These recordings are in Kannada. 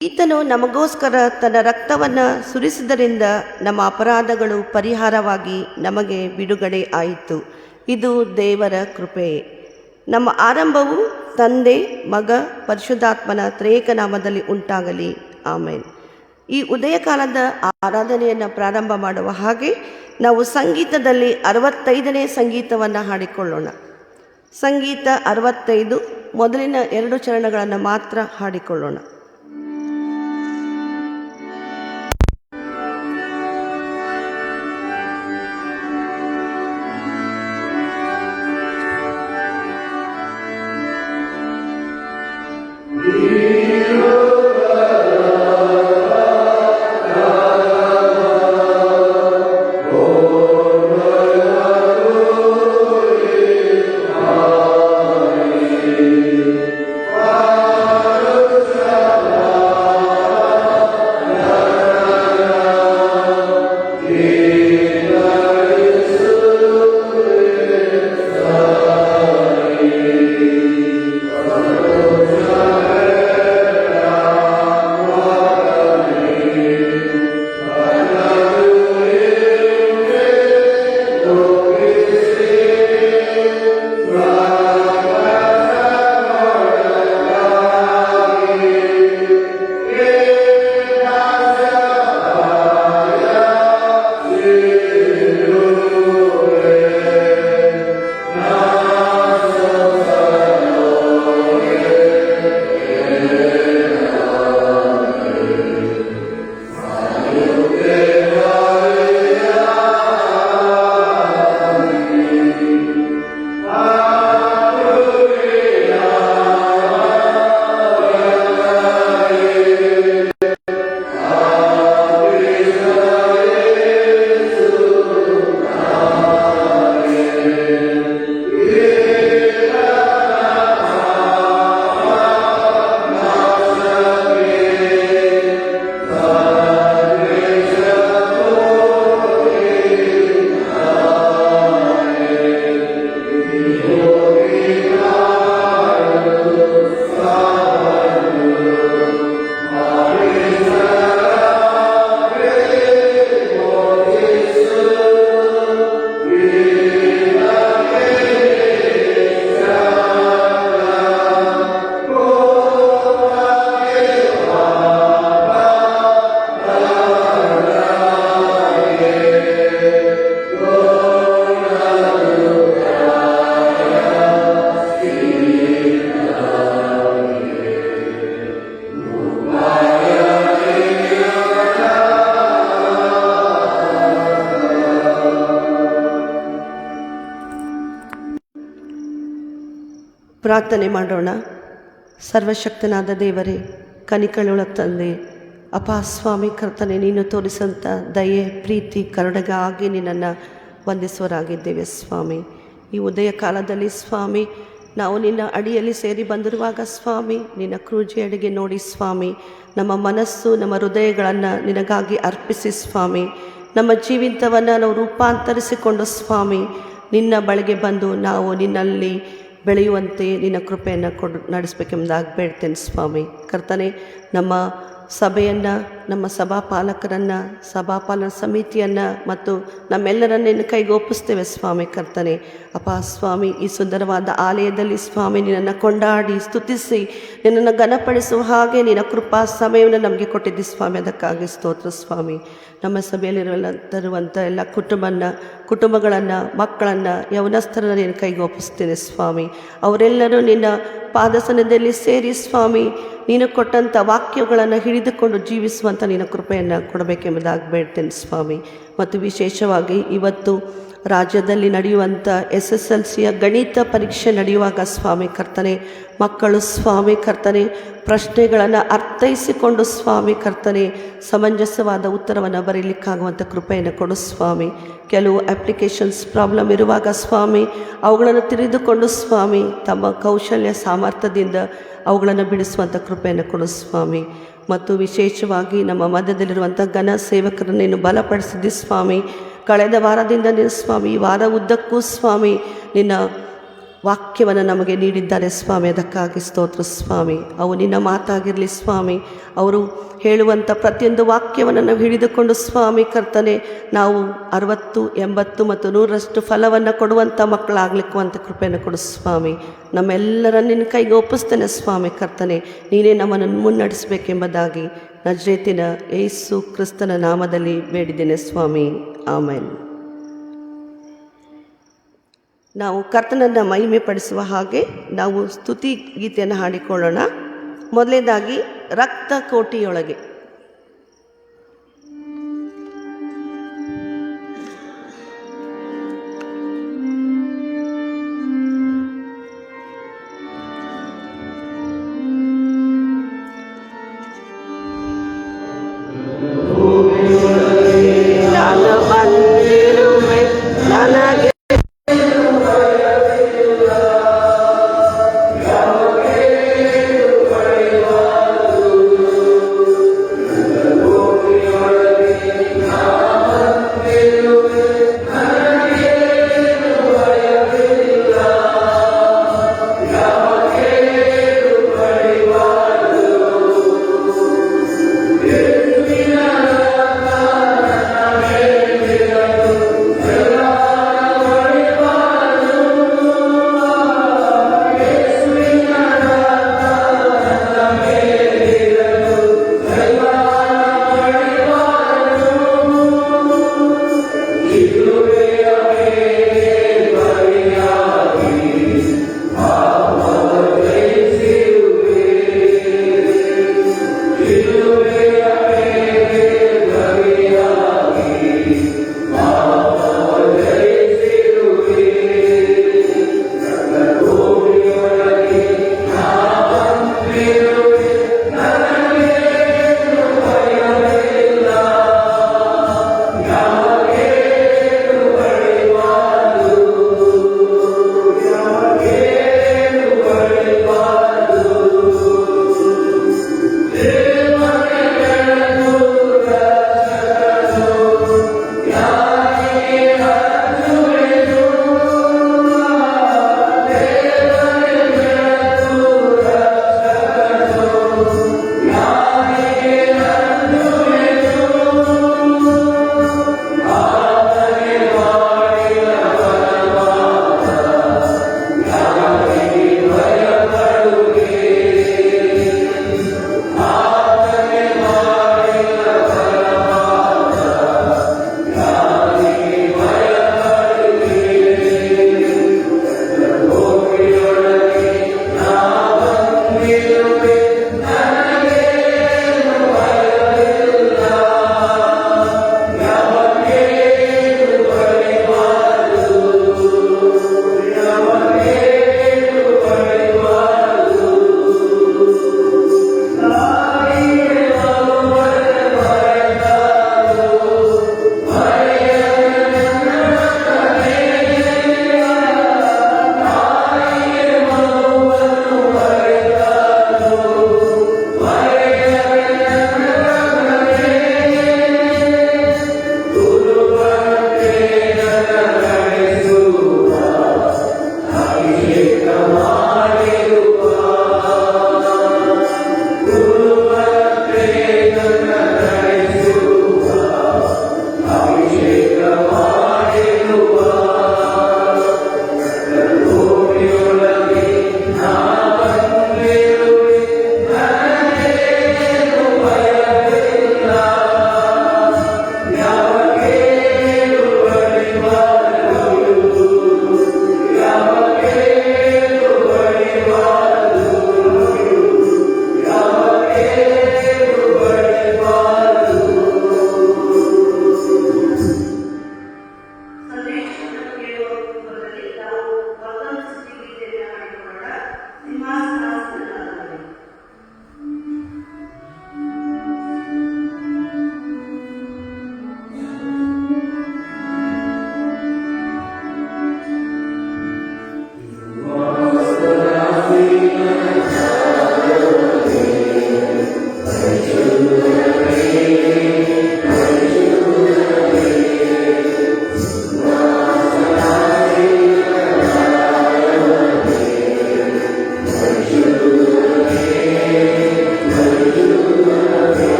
ಈತನು ನಮಗೋಸ್ಕರ ತನ್ನ ರಕ್ತವನ್ನು ಸುರಿಸಿದ್ದರಿಂದ ನಮ್ಮ ಅಪರಾಧಗಳು ಪರಿಹಾರವಾಗಿ ನಮಗೆ ಬಿಡುಗಡೆ ಆಯಿತು. ಇದು ದೇವರ ಕೃಪೆ. ನಮ್ಮ ಆರಂಭವು ತಂದೆ, ಮಗ, ಪರಿಶುದ್ಧಾತ್ಮನ ತ್ರೇಕ ನಾಮದಲ್ಲಿ ಉಂಟಾಗಲಿ. ಆಮೇನ್. ಈ ಉದಯಕಾಲದ ಆರಾಧನೆಯನ್ನು ಪ್ರಾರಂಭ ಮಾಡುವ ಹಾಗೆ ನಾವು ಸಂಗೀತದಲ್ಲಿ 65ನೇ ಸಂಗೀತವನ್ನು ಹಾಡಿಕೊಳ್ಳೋಣ. ಸಂಗೀತ 65 ಮೊದಲಿನ 2 ಚರಣಗಳನ್ನು ಮಾತ್ರ ಹಾಡಿಕೊಳ್ಳೋಣ. ಪ್ರಾರ್ಥನೆ ಮಾಡೋಣ. ಸರ್ವಶಕ್ತನಾದ ದೇವರೇ, ಕನಿಕಳುಳ ತಂದೆ, ಅಪಾ ಸ್ವಾಮಿ ಕರ್ತನೆ, ನೀನು ತೋರಿಸಂಥ ದಯೆ, ಪ್ರೀತಿ, ಕರುಣೆಗಾಗಿ ನಿನ್ನನ್ನು ವಂದಿಸುವರಾಗಿದ್ದೇವೆ ಸ್ವಾಮಿ. ಈ ಉದಯ ಕಾಲದಲ್ಲಿ ಸ್ವಾಮಿ, ನಾವು ನಿನ್ನ ಅಡಿಯಲ್ಲಿ ಸೇರಿ ಬಂದಿರುವಾಗ ಸ್ವಾಮಿ, ನಿನ್ನ ಕ್ರೂಜಿ ಅಡಿಗೆ ನೋಡಿ ಸ್ವಾಮಿ, ನಮ್ಮ ಮನಸ್ಸು, ನಮ್ಮ ಹೃದಯಗಳನ್ನು ನಿನಗಾಗಿ ಅರ್ಪಿಸಿ ಸ್ವಾಮಿ, ನಮ್ಮ ಜೀವಿತವನ್ನು ನಾವು ರೂಪಾಂತರಿಸಿಕೊಂಡು ಸ್ವಾಮಿ, ನಿನ್ನ ಬಳಿಗೆ ಬಂದು ನಾವು ನಿನ್ನಲ್ಲಿ ಬೆಳೆಯುವಂತೆ ನಿನ್ನ ಕೃಪೆಯನ್ನು ನಡೆಸಬೇಕೆಂಬುದಾಗಿ ಬೇಡ್ತೇನೆ ಸ್ವಾಮಿ. ಕರ್ತನೆ, ನಮ್ಮ ಸಭೆಯನ್ನು, ನಮ್ಮ ಸಭಾಪಾಲಕರನ್ನು, ಸಭಾಪಾಲನ ಸಮಿತಿಯನ್ನು ಮತ್ತು ನಮ್ಮೆಲ್ಲರನ್ನು ನಿನ್ನ ಕೈಗೆ ಒಪ್ಪಿಸ್ತೇವೆ ಸ್ವಾಮಿ. ಕರ್ತನೆ ಅಪಾ ಸ್ವಾಮಿ, ಈ ಸುಂದರವಾದ ಆಲಯದಲ್ಲಿ ಸ್ವಾಮಿ ನಿನ್ನನ್ನು ಕೊಂಡಾಡಿ ಸ್ತುತಿಸಿ ನಿನ್ನನ್ನು ಘನಪಡಿಸುವ ಹಾಗೆ ನಿನ್ನ ಕೃಪಾ ಸಮಯವನ್ನು ನಮಗೆ ಕೊಟ್ಟಿದ್ದಿ ಸ್ವಾಮಿ. ಅದಕ್ಕಾಗಿ ಸ್ತೋತ್ರ ಸ್ವಾಮಿ. ನಮ್ಮ ಸಭೆಯಲ್ಲಿರುವಂಥ ಎಲ್ಲ ಕುಟುಂಬಗಳನ್ನು, ಮಕ್ಕಳನ್ನು, ಯೌವನಸ್ಥರನ್ನು ನಿನ್ನ ಕೈಗೆ ಒಪ್ಪಿಸ್ತೇನೆ ಸ್ವಾಮಿ. ಅವರೆಲ್ಲರೂ ನಿನ್ನ ಪಾದಸನದಲ್ಲಿ ಸೇರಿ ಸ್ವಾಮಿ, ನೀನು ಕೊಟ್ಟಂಥ ವಾಕ್ಯಗಳನ್ನು ಹಿಡಿದುಕೊಂಡು ಜೀವಿಸುವಂಥ ನಿನ್ನ ಕೃಪೆಯನ್ನು ಕೊಡಬೇಕೆಂಬುದಾಗಿ ಬೇಡ್ತೇನೆ ಸ್ವಾಮಿ. ಮತ್ತು ವಿಶೇಷವಾಗಿ ಇವತ್ತು ರಾಜ್ಯದಲ್ಲಿ ನಡೆಯುವಂಥ SSLCಯ ಗಣಿತ ಪರೀಕ್ಷೆ ನಡೆಯುವಾಗ ಸ್ವಾಮಿ ಕರ್ತನೆ, ಮಕ್ಕಳು ಸ್ವಾಮಿ ಕರ್ತನೆ ಪ್ರಶ್ನೆಗಳನ್ನು ಅರ್ಥೈಸಿಕೊಂಡು ಸ್ವಾಮಿ ಕರ್ತನೆ ಸಮಂಜಸವಾದ ಉತ್ತರವನ್ನು ಬರೀಲಿಕ್ಕಾಗುವಂಥ ಕೃಪೆಯನ್ನು ಕೊಡು ಸ್ವಾಮಿ. ಕೆಲವು ಅಪ್ಲಿಕೇಶನ್ಸ್ ಪ್ರಾಬ್ಲಮ್ ಇರುವಾಗ ಸ್ವಾಮಿ, ಅವುಗಳನ್ನು ತಿಳಿದುಕೊಂಡು ಸ್ವಾಮಿ ತಮ್ಮ ಕೌಶಲ್ಯ ಸಾಮರ್ಥ್ಯದಿಂದ ಅವುಗಳನ್ನು ಬಿಡಿಸುವಂಥ ಕೃಪೆಯನ್ನು ಕೊಡು ಸ್ವಾಮಿ. ಮತ್ತು ವಿಶೇಷವಾಗಿ ನಮ್ಮ ಮಧ್ಯದಲ್ಲಿರುವಂಥ ಘನ ಸೇವಕರನ್ನು ನೀನು ಬಲಪಡಿಸಿದ್ದಿ ಸ್ವಾಮಿ. ಕಳೆದ ವಾರದಿಂದ ನೀನು ಸ್ವಾಮಿ, ಈ ವಾರ ಉದ್ದಕ್ಕೂ ಸ್ವಾಮಿ ನಿನ್ನ ವಾಕ್ಯವನ್ನು ನಮಗೆ ನೀಡಿದ್ದಾರೆ ಸ್ವಾಮಿ. ಅದಕ್ಕಾಗಿ ಸ್ತೋತ್ರ ಸ್ವಾಮಿ. ಅವು ನಿನ್ನ ಮಾತಾಗಿರಲಿ ಸ್ವಾಮಿ. ಅವರು ಹೇಳುವಂಥ ಪ್ರತಿಯೊಂದು ವಾಕ್ಯವನ್ನು ನಾವು ಹಿಡಿದುಕೊಂಡು ಸ್ವಾಮಿ ಕರ್ತನೆ, ನಾವು 60, 80 ಮತ್ತು 100ರಷ್ಟು ಫಲವನ್ನು ಕೊಡುವಂಥ ಮಕ್ಕಳಾಗಲಿಕ್ಕುವಂಥ ಕೃಪೆಯನ್ನು ಕೊಡು ಸ್ವಾಮಿ. ನಮ್ಮೆಲ್ಲರನ್ನು ನಿನ್ನ ಕೈಗೆ ಒಪ್ಪಿಸ್ತೇನೆ ಸ್ವಾಮಿ ಕರ್ತನೆ. ನೀನೇ ನಮ್ಮನ್ನು ಮುನ್ನಡೆಸಬೇಕೆಂಬುದಾಗಿ ನಜರೇತಿನ ಯೇಸು ಕ್ರಿಸ್ತನ ನಾಮದಲ್ಲಿ ಬೇಡಿದ್ದೇನೆ ಸ್ವಾಮಿ. ಆಮೆನ್. ನಾವು ಕರ್ತನನ್ನು ಮಹಿಮೆ ಪಡಿಸುವ ಹಾಗೆ ನಾವು ಸ್ತುತಿ ಗೀತೆಯನ್ನು ಹಾಡಿಕೊಳ್ಳೋಣ. ಮೊದಲನೇದಾಗಿ ರಕ್ತ ಕೋಟಿಯೊಳಗೆ. ನಾನು ಬಂದಿರುವೆ ನನಗೆ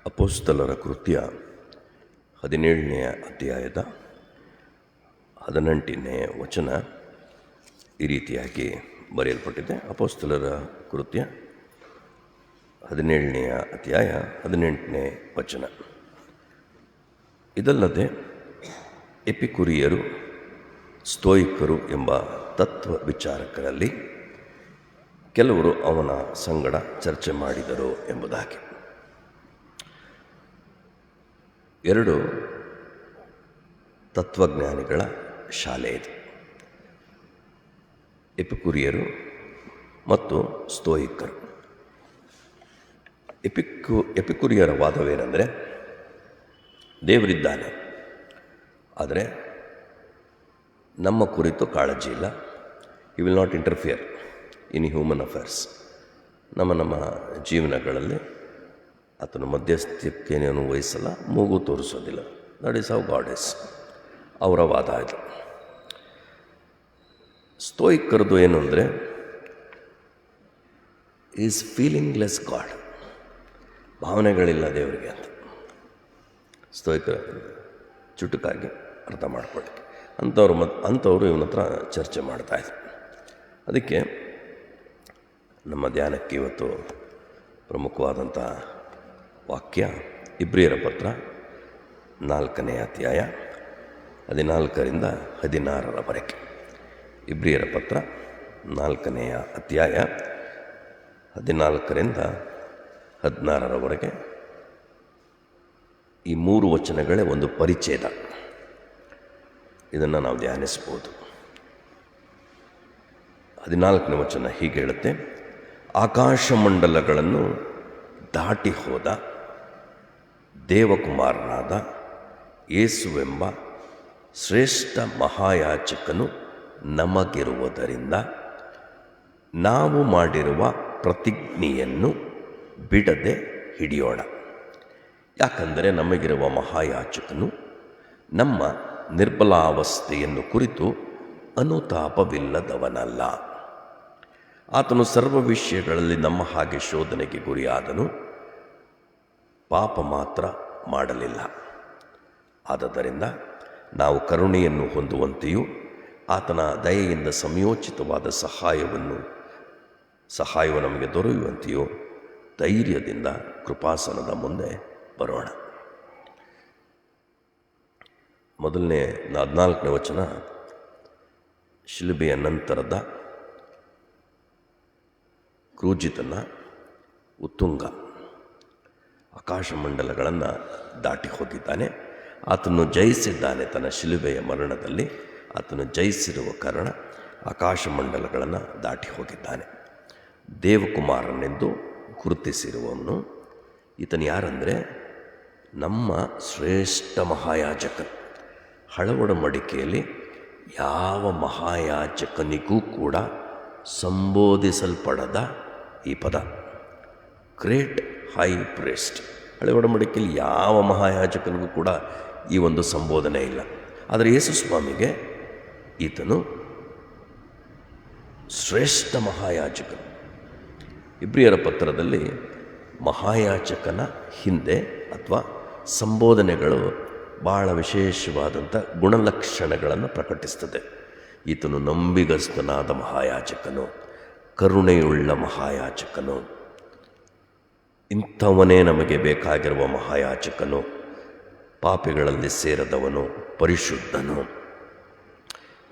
ಅಪೊಸ್ತಲರ ಕೃತ್ಯ 17ನೇ ಅಧ್ಯಾಯದ 18ನೇ ವಚನ ಈ ರೀತಿಯಾಗಿ ಬರೆಯಲ್ಪಟ್ಟಿದೆ. ಅಪೊಸ್ತಲರ ಕೃತ್ಯ 17ನೇ ಅಧ್ಯಾಯ 18ನೇ ವಚನ. ಇದಲ್ಲದೆ ಎಪಿಕುರಿಯರು, ಸ್ತೋಯಿಕರು ಎಂಬ ತತ್ವ ವಿಚಾರಕರಲ್ಲಿ ಕೆಲವರು ಅವನ ಸಂಗಡ ಚರ್ಚೆ ಮಾಡಿದರು ಎಂಬುದಾಗಿ. ಎರಡು ತತ್ವಜ್ಞಾನಿಗಳ ಶಾಲೆ ಇದು. ಎಪಿಕುರಿಯರು ಮತ್ತು ಸ್ತೋಯಿಕರು. ಎಪಿಕುರಿಯರ ವಾದವೇನೆಂದರೆ, ದೇವರಿದ್ದಾನೆ, ಆದರೆ ನಮ್ಮ ಕುರಿತು ಕಾಳಜಿ ಇಲ್ಲ. He will not interfere in human affairs. ನಮ್ಮ ಜೀವನಗಳಲ್ಲಿ ಆತನ ಮಧ್ಯಸ್ಥಿಕೆಯನ್ನು ವಹಿಸಲ್ಲ, ಮೂಗು ತೋರಿಸೋದಿಲ್ಲ. That is how God is. ಅವರ ವಾದ ಇದು. ಸ್ತೋಯಿಕರದು ಏನು ಅಂದರೆ, ಈಸ್ ಫೀಲಿಂಗ್ಲೆಸ್ ಗಾಡ್. ಭಾವನೆಗಳಿಲ್ಲ ದೇವರಿಗೆ ಅಂತ ಸ್ತೋಯಿಕರ ಚುಟುಕಾಗಿ ಅರ್ಥ ಮಾಡ್ಕೊಳ್ಳಿ. ಅಂಥವ್ರು ಇವನ ಹತ್ರ ಚರ್ಚೆ ಮಾಡ್ತಾಯಿದ್ರು. ಅದಕ್ಕೆ ನಮ್ಮ ಧ್ಯಾನಕ್ಕೆ ಇವತ್ತು ಪ್ರಮುಖವಾದಂಥ ವಾಕ್ಯ ಇಬ್ರಿಯರ ಪತ್ರ 4ನೇ ಅಧ್ಯಾಯ 14ರಿಂದ 16ರವರೆಗೆ. ಇಬ್ರಿಯರ ಪತ್ರ 4ನೇ ಅಧ್ಯಾಯ 14ರಿಂದ 16ರವರೆಗೆ. ಈ 3 ವಚನಗಳೇ ಒಂದು ಪರಿಚ್ಛೇದ. ಇದನ್ನು ನಾವು ಧ್ಯಾನಿಸ್ಬೋದು. 14ನೇ ವಚನ ಹೀಗೆ ಹೇಳುತ್ತೆ: ಆಕಾಶಮಂಡಲಗಳನ್ನು ದಾಟಿ ಹೋದ ದೇವಕುಮಾರನಾದ ಯೇಸುವೆಂಬ ಶ್ರೇಷ್ಠ ಮಹಾಯಾಜಕನು ನಮಗಿರುವುದರಿಂದ ನಾವು ಮಾಡಿರುವ ಪ್ರತಿಜ್ಞೆಯನ್ನು ಬಿಡದೆ ಹಿಡಿಯೋಣ. ಯಾಕಂದರೆ ನಮಗಿರುವ ಮಹಾಯಾಜಕನು ನಮ್ಮ ನಿರ್ಬಲಾವಸ್ಥೆಯನ್ನು ಕುರಿತು ಅನುತಾಪವಿಲ್ಲದವನಲ್ಲ. ಆತನು ಸರ್ವ ವಿಷಯಗಳಲ್ಲಿ ನಮ್ಮ ಹಾಗೆ ಶೋಧನೆಗೆ ಗುರಿಯಾದನು, ಪಾಪ ಮಾತ್ರ ಮಾಡಲಿಲ್ಲ. ಆದದರಿಂದ ನಾವು ಕರುಣೆಯನ್ನು ಹೊಂದುವಂತೆಯೂ ಆತನ ದಯೆಯಿಂದ ಸಮಯೋಚಿತವಾದ ಸಹಾಯವು ನಮಗೆ ದೊರೆಯುವಂತೆಯೂ ಧೈರ್ಯದಿಂದ ಕೃಪಾಸನದ ಮುಂದೆ ಬರೋಣ. ಮೊದಲನೇ 14ನೇ ವಚನ ಶಿಲುಬೆಯ ನಂತರದ ಕ್ರೂಜಿತನ ಉತ್ತುಂಗ. ಆಕಾಶಮಂಡಲಗಳನ್ನು ದಾಟಿ ಹೋಗಿದ್ದಾನೆ. ಆತನು ಜಯಿಸಿದ್ದಾನೆ. ತನ್ನ ಶಿಲುಬೆಯ ಮರಣದಲ್ಲಿ ಆತನು ಜಯಿಸಿರುವ ಕಾರಣ ಆಕಾಶಮಂಡಲಗಳನ್ನು ದಾಟಿ ಹೋಗಿದ್ದಾನೆ. ದೇವಕುಮಾರನೆಂದು ಗುರುತಿಸಿರುವವನು ಈತನು ಯಾರಂದರೆ, ನಮ್ಮ ಶ್ರೇಷ್ಠ ಮಹಾಯಾಜಕ. ಹಳವಡಂಬಡಿಕೆಯಲ್ಲಿ ಯಾವ ಮಹಾಯಾಜಕನಿಗೂ ಕೂಡ ಸಂಬೋಧಿಸಲ್ಪಡದ ಈ ಪದ ಗ್ರೇಟ್ ಹೈ ಪ್ರೀಸ್ಟ್. ಹಳೆ ಒಡಂಬಡಿಕೆಯಲ್ಲಿ ಯಾವ ಮಹಾಯಾಜಕನಿಗೂ ಕೂಡ ಈ ಒಂದು ಸಂಬೋಧನೆ ಇಲ್ಲ. ಆದರೆ ಯೇಸು ಸ್ವಾಮಿಗೆ ಈತನು ಶ್ರೇಷ್ಠ ಮಹಾಯಾಜಕನು. ಇಬ್ರಿಯರ ಪತ್ರದಲ್ಲಿ ಮಹಾಯಾಜಕನ ಹಿಂದೆ ಅಥವಾ ಸಂಬೋಧನೆಗಳು ಭಾಳ ವಿಶೇಷವಾದಂಥ ಗುಣಲಕ್ಷಣಗಳನ್ನು ಪ್ರಕಟಿಸ್ತದೆ. ಈತನು ನಂಬಿಗಸ್ತನಾದ ಮಹಾಯಾಜಕನು, ಕರುಣೆಯುಳ್ಳ ಮಹಾಯಾಜಕನು, ಇಂಥವನೇ ನಮಗೆ ಬೇಕಾಗಿರುವ ಮಹಾಯಾಜಕನು, ಪಾಪಿಗಳಲ್ಲಿ ಸೇರದವನು, ಪರಿಶುದ್ಧನು.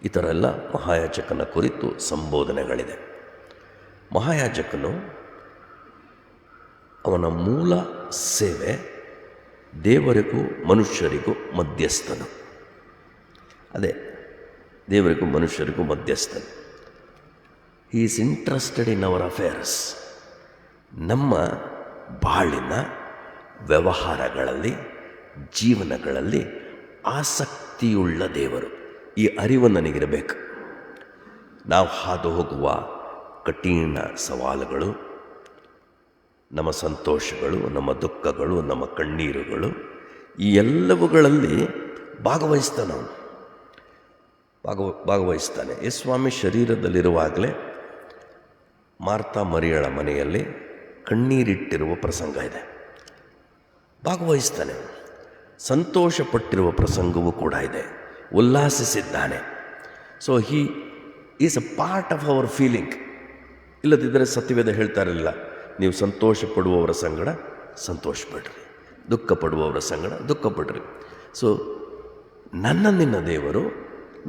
ಈ ಥರ ಎಲ್ಲ ಮಹಾಯಾಜಕನ ಕುರಿತು ಸಂಬೋಧನೆಗಳಿದೆ. ಮಹಾಯಾಜಕನು ಅವನ ಮೂಲ ಸೇವೆ ದೇವರಿಗೂ ಮನುಷ್ಯರಿಗೂ ಮಧ್ಯಸ್ಥನು. ಅದೇ ದೇವರಿಗೂ ಮನುಷ್ಯರಿಗೂ ಮಧ್ಯಸ್ಥನು. He is interested in our affairs. ನಮ್ಮ ಬಾಳಿನ ವ್ಯವಹಾರಗಳಲ್ಲಿ, ಜೀವನಗಳಲ್ಲಿ ಆಸಕ್ತಿಯುಳ್ಳ ದೇವರು. ಈ ಅರಿವು ನನಗಿರಬೇಕು. ನಾವು ಹಾದು ಹೋಗುವ ಕಠಿಣ ಸವಾಲುಗಳು, ನಮ್ಮ ಸಂತೋಷಗಳು, ನಮ್ಮ ದುಃಖಗಳು, ನಮ್ಮ ಕಣ್ಣೀರುಗಳು, ಈ ಎಲ್ಲವುಗಳಲ್ಲಿ ಭಾಗವಹಿಸ್ತಾನೆ. ಯೇಸುಸ್ವಾಮಿ ಶರೀರದಲ್ಲಿರುವಾಗಲೇ ಮಾರ್ತಾ ಮರಿಯಳ ಮನೆಯಲ್ಲಿ ಕಣ್ಣೀರಿಟ್ಟಿರುವ ಪ್ರಸಂಗ ಇದೆ. ಭಾಗವಹಿಸ್ತಾನೆ. ಸಂತೋಷಪಟ್ಟಿರುವ ಪ್ರಸಂಗವೂ ಕೂಡ ಇದೆ, ಉಲ್ಲಾಸಿಸಿದ್ದಾನೆ. So he is a part of our feeling. ಇಲ್ಲದಿದ್ದರೆ ಸತ್ಯವೇದ ಹೇಳ್ತಾ ಇರಲಿಲ್ಲ, ನೀವು ಸಂತೋಷ ಪಡುವವರ ಸಂಗಡ ಸಂತೋಷಪಡ್ರಿ, ದುಃಖ ಪಡುವವರ ಸಂಗಡ ದುಃಖ ಪಡ್ರಿ. ಸೊ ನಿನ್ನ ದೇವರು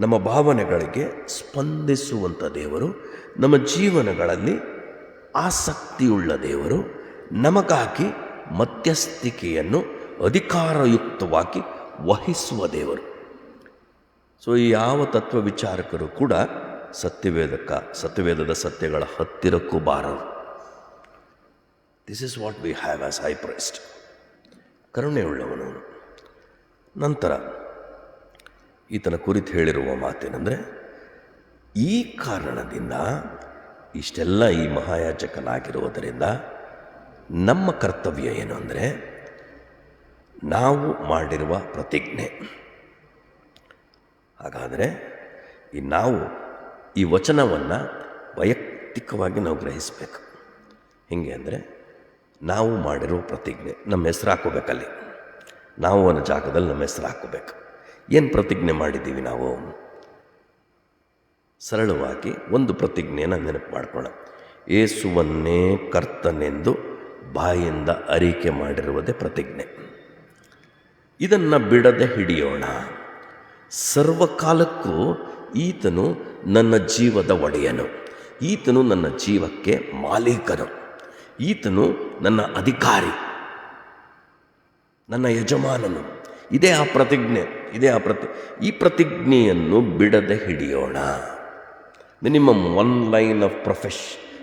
ನಮ್ಮ ಭಾವನೆಗಳಿಗೆ ಸ್ಪಂದಿಸುವಂಥ ದೇವರು, ನಮ್ಮ ಜೀವನಗಳಲ್ಲಿ ಆಸಕ್ತಿಯುಳ್ಳ ದೇವರು, ನಮಗಾಗಿ ಮಧ್ಯಸ್ಥಿಕೆಯನ್ನು ಅಧಿಕಾರಯುಕ್ತವಾಗಿ ವಹಿಸುವ ದೇವರು. ಸೊ ಈ ಯಾವ ತತ್ವ ವಿಚಾರಕರು ಕೂಡ ಸತ್ಯವೇದದ ಸತ್ಯಗಳ ಹತ್ತಿರಕ್ಕೂ ಬಾರರು. This is what we have as high priest. ಕರುಣೆಯುಳ್ಳವನು. ನಂತರ ಈತನ ಕುರಿತು ಹೇಳಿರುವ ಮಾತೇನೆಂದರೆ, ಈ ಕಾರಣದಿಂದ ಇಷ್ಟೆಲ್ಲ ಈ ಮಹಾಯಾಜಕನಾಗಿರುವುದರಿಂದ ನಮ್ಮ ಕರ್ತವ್ಯ ಏನು ಅಂದರೆ, ನಾವು ಮಾಡಿರುವ ಪ್ರತಿಜ್ಞೆ. ಹಾಗಾದರೆ ನಾವು ಈ ವಚನವನ್ನು ವೈಯಕ್ತಿಕವಾಗಿ ನಾವು ಗ್ರಹಿಸಬೇಕು. ಹೇಗೆ ಅಂದರೆ, ನಾವು ಮಾಡಿರುವ ಪ್ರತಿಜ್ಞೆ, ನಮ್ಮ ಹೆಸರು ಹಾಕೋಬೇಕಲ್ಲಿ, ನಾವು ಅನ್ನೋ ಜಾಗದಲ್ಲಿ ನಮ್ಮ ಹೆಸರು ಹಾಕೋಬೇಕು. ಏನು ಪ್ರತಿಜ್ಞೆ ಮಾಡಿದ್ದೀವಿ ನಾವು? ಸರಳವಾಗಿ ಒಂದು ಪ್ರತಿಜ್ಞೆಯನ್ನು ನೆನಪು ಮಾಡ್ಕೊಳ್ಳೋಣ. ಯೇಸುವನ್ನೇ ಕರ್ತನೆಂದು ಬಾಯಿಂದ ಅರಿಕೆ ಮಾಡಿರುವುದೇ ಪ್ರತಿಜ್ಞೆ. ಇದನ್ನು ಬಿಡದೆ ಹಿಡಿಯೋಣ. ಸರ್ವಕಾಲಕ್ಕೂ ಈತನು ನನ್ನ ಜೀವದ ಒಡೆಯನು, ಈತನು ನನ್ನ ಜೀವಕ್ಕೆ ಮಾಲೀಕನು, ಈತನು ನನ್ನ ಅಧಿಕಾರಿ, ನನ್ನ ಯಜಮಾನನು. ಇದೇ ಆ ಪ್ರತಿಜ್ಞೆ, ಈ ಪ್ರತಿಜ್ಞೆಯನ್ನು ಬಿಡದೆ ಹಿಡಿಯೋಣ. ಮಿನಿಮಮ್ 1 ಲೈನ್ ಆಫ್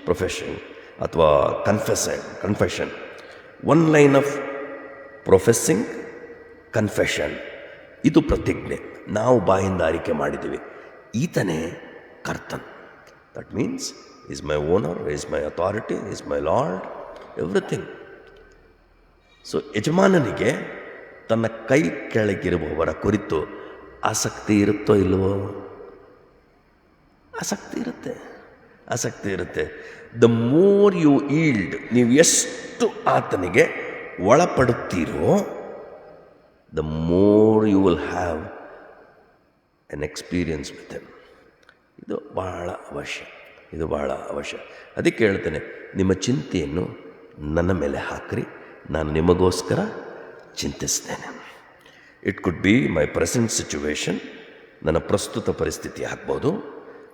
ಪ್ರೊಫೆಷನ್ ಅಥವಾ confession, 1 line of professing confession. ಇದು ಪ್ರತಿಜ್ಞೆ. ನಾವು ಬಾಯಿಂದ ಆರಿಕೆ ಮಾಡಿದ್ದೀವಿ, ಈತನೇ ಕರ್ತನ್. That means is my owner, is my authority, is my Lord, everything. So ಯಜಮಾನನಿಗೆ ತನ್ನ ಕೈ ಕೆಳಗಿರುವವರ ಕುರಿತು ಆಸಕ್ತಿ ಇರುತ್ತೋ ಇಲ್ಲವೋ? ಆಸಕ್ತಿ ಇರುತ್ತೆ. ದ ಮೋರ್ ಯು ಈಲ್ಡ್, ನೀವು ಎಷ್ಟು ಆತನಿಗೆ ಒಳಪಡುತ್ತೀರೋ, the more you will have an experience with him. ಇದು ಬಹಳ ಅವಶ್ಯ. ಅದಕ್ಕೆ ಹೇಳ್ತೇನೆ, ನಿಮ್ಮ ಚಿಂತೆಯನ್ನು ನನ್ನ ಮೇಲೆ ಹಾಕ್ರಿ, ನಾನು ನಿಮಗೋಸ್ಕರ ಚಿಂತಿಸ್ತೇನೆ. It could be my present situation, ನನ್ನ ಪ್ರಸ್ತುತ ಪರಿಸ್ಥಿತಿ ಆಗ್ಬೋದು.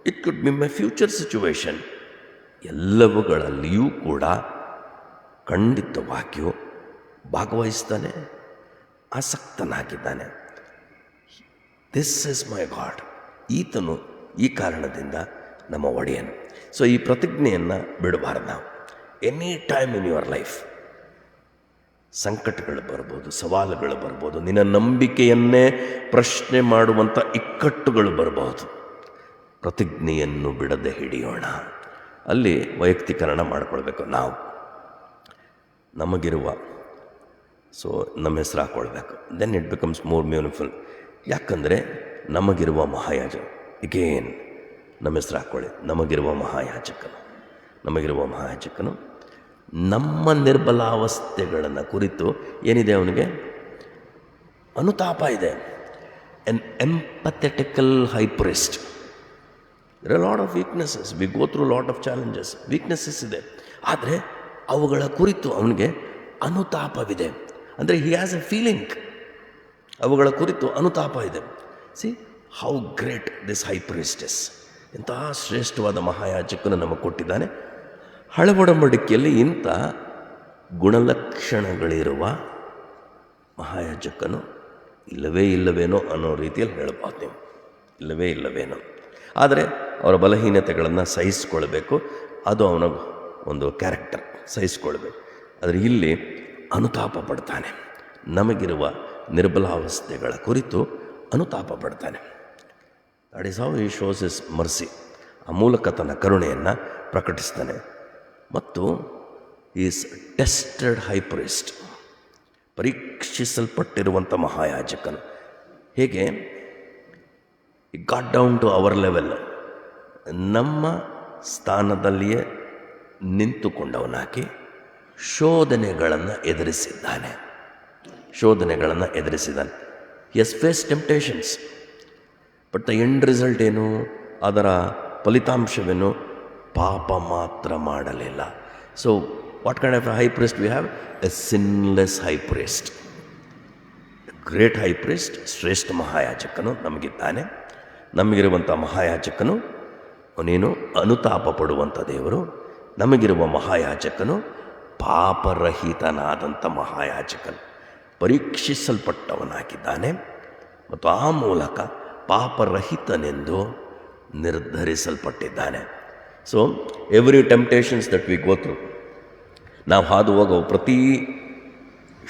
It could be my future situation. ಎಲ್ಲವುಗಳಲ್ಲಿಯೂ ಕೂಡ ಖಂಡಿತವಾಗಿಯೂ ಭಾಗವಹಿಸ್ತಾನೆ, ಆಸಕ್ತನಾಗಿದ್ದಾನೆ. This is my God. ಈತನು ಈ ಕಾರಣದಿಂದ ನಮ್ಮ ಒಡೆಯನು. ಸೊ ಈ ಪ್ರತಿಜ್ಞೆಯನ್ನು ಬಿಡಬಾರ್ದು ನಾವು. Any time in your life ಸಂಕಟಗಳು ಬರ್ಬೋದು, ಸವಾಲುಗಳು ಬರ್ಬೋದು, ನಿನ್ನ ನಂಬಿಕೆಯನ್ನೇ ಪ್ರಶ್ನೆ ಮಾಡುವಂಥ ಇಕ್ಕಟ್ಟುಗಳು ಬರಬಹುದು. ಪ್ರತಿಜ್ಞೆಯನ್ನು ಬಿಡದೆ ಹಿಡಿಯೋಣ. ಅಲ್ಲಿ ವೈಯಕ್ತೀಕರಣ ಮಾಡಿಕೊಳ್ಬೇಕು. ನಾವು ನಮಗಿರುವ, ಸೊ ನಮ್ಮ ಹೆಸರು ಹಾಕ್ಕೊಳ್ಬೇಕು. Then it becomes more beautiful. ಯಾಕಂದರೆ ನಮಗಿರುವ ಅಗೇನ್ ನಮ್ಮ ಹೆಸರು ಹಾಕ್ಕೊಳ್ಳಿ. ನಮಗಿರುವ ಮಹಾಯಾಜಕನು ನಮ್ಮ ನಿರ್ಬಲಾವಸ್ಥೆಗಳನ್ನು ಕುರಿತು ಏನಿದೆ, ಅವನಿಗೆ ಅನುತಾಪ ಇದೆ. An empathetical high priest. There are lot of weaknesses, we go through lot of challenges. Weaknesses ಇದೆ, ಆದರೆ ಅವುಗಳ ಕುರಿತು ಅವನಿಗೆ ಅನುತಾಪವಿದೆ. ಅಂದರೆ ಹಿ ಹ್ಯಾಸ್ ಎ ಫೀಲಿಂಗ್. ಅವುಗಳ ಕುರಿತು ಅನುತಾಪ ಇದೆ. C how great this high priest is. ಇಂತಹ ಶ್ರೇಷ್ಠವಾದ ಮಹಾಯಾಜಕನು ನಮಗೆ ಕೊಟ್ಟಿದ್ದಾನೆ. ಹಳೆ ಒಡಂಬಡಿಕೆಯಲ್ಲಿ ಇಂಥ ಗುಣಲಕ್ಷಣಗಳಿರುವ ಮಹಾಯಾಜಕನು ಇಲ್ಲವೇನೋ ಅನ್ನೋ ರೀತಿಯಲ್ಲಿ ಹೇಳ್ಬೋದು ನೀವು. ಇಲ್ಲವೇನೋ. ಆದರೆ ಅವರ ಬಲಹೀನತೆಗಳನ್ನು ಸಹಿಸಿಕೊಳ್ಬೇಕು. ಅದು ಅವನ ಒಂದು ಕ್ಯಾರೆಕ್ಟರ್, ಸಹಿಸಿಕೊಳ್ಬೇಕು. ಆದರೆ ಇಲ್ಲಿ ಅನುತಾಪ ಪಡ್ತಾನೆ. ನಮಗಿರುವ ನಿರ್ಬಲಾವಸ್ಥೆಗಳ ಕುರಿತು ಅನುತಾಪ ಪಡ್ತಾನೆ. That is how he shows his mercy. ಆ ಮೂಲಕ ತನ್ನ ಕರುಣೆಯನ್ನು ಪ್ರಕಟಿಸ್ತಾನೆ. ಮತ್ತು ಈಸ್ ಟೆಸ್ಟೆಡ್ ಹೈ ಪ್ರೀಸ್ಟ್, ಪರೀಕ್ಷಿಸಲ್ಪಟ್ಟಿರುವಂಥ ಮಹಾಯಾಜಕನು. ಹೇಗೆ? He got down to our level, ನಮ್ಮ ಸ್ಥಾನದಲ್ಲಿಯೇ ನಿಂತುಕೊಂಡವನಾಗಿ ಶೋಧನೆಗಳನ್ನು ಎದುರಿಸಿದ್ದಾನೆ. ಶೋಧನೆಗಳನ್ನು ಎದುರಿಸಿದ್ದಾನೆ. Has face temptations, but the end result ಏನು, ಅದರ ಫಲಿತಾಂಶವೇನು? ಪಾಪ ಮಾತ್ರ ಮಾಡಲಿಲ್ಲ. So what kind of high priest we have? A sinless high priest, great high priest, ಶ್ರೇಷ್ಠ ಮಹಾಯಾಜಕನು ನಮಗಿದ್ದಾನೆ. ನಮಗಿರುವಂಥ ಮಹಾಯಾಜಕನು ನೀನು ಅನುತಾಪ ಪಡುವಂಥ ದೇವರು. ನಮಗಿರುವ ಮಹಾಯಾಜಕನು ಪಾಪರಹಿತನಾದಂಥ ಮಹಾಯಾಜಕನು, ಪರೀಕ್ಷಿಸಲ್ಪಟ್ಟವನಾಗಿದ್ದಾನೆ ಮತ್ತು ಆ ಮೂಲಕ ಪಾಪರಹಿತನೆಂದು ನಿರ್ಧರಿಸಲ್ಪಟ್ಟಿದ್ದಾನೆ. So every temptations that we go through, ನಾವು ಹಾದು ಹೋಗುವ ಪ್ರತಿ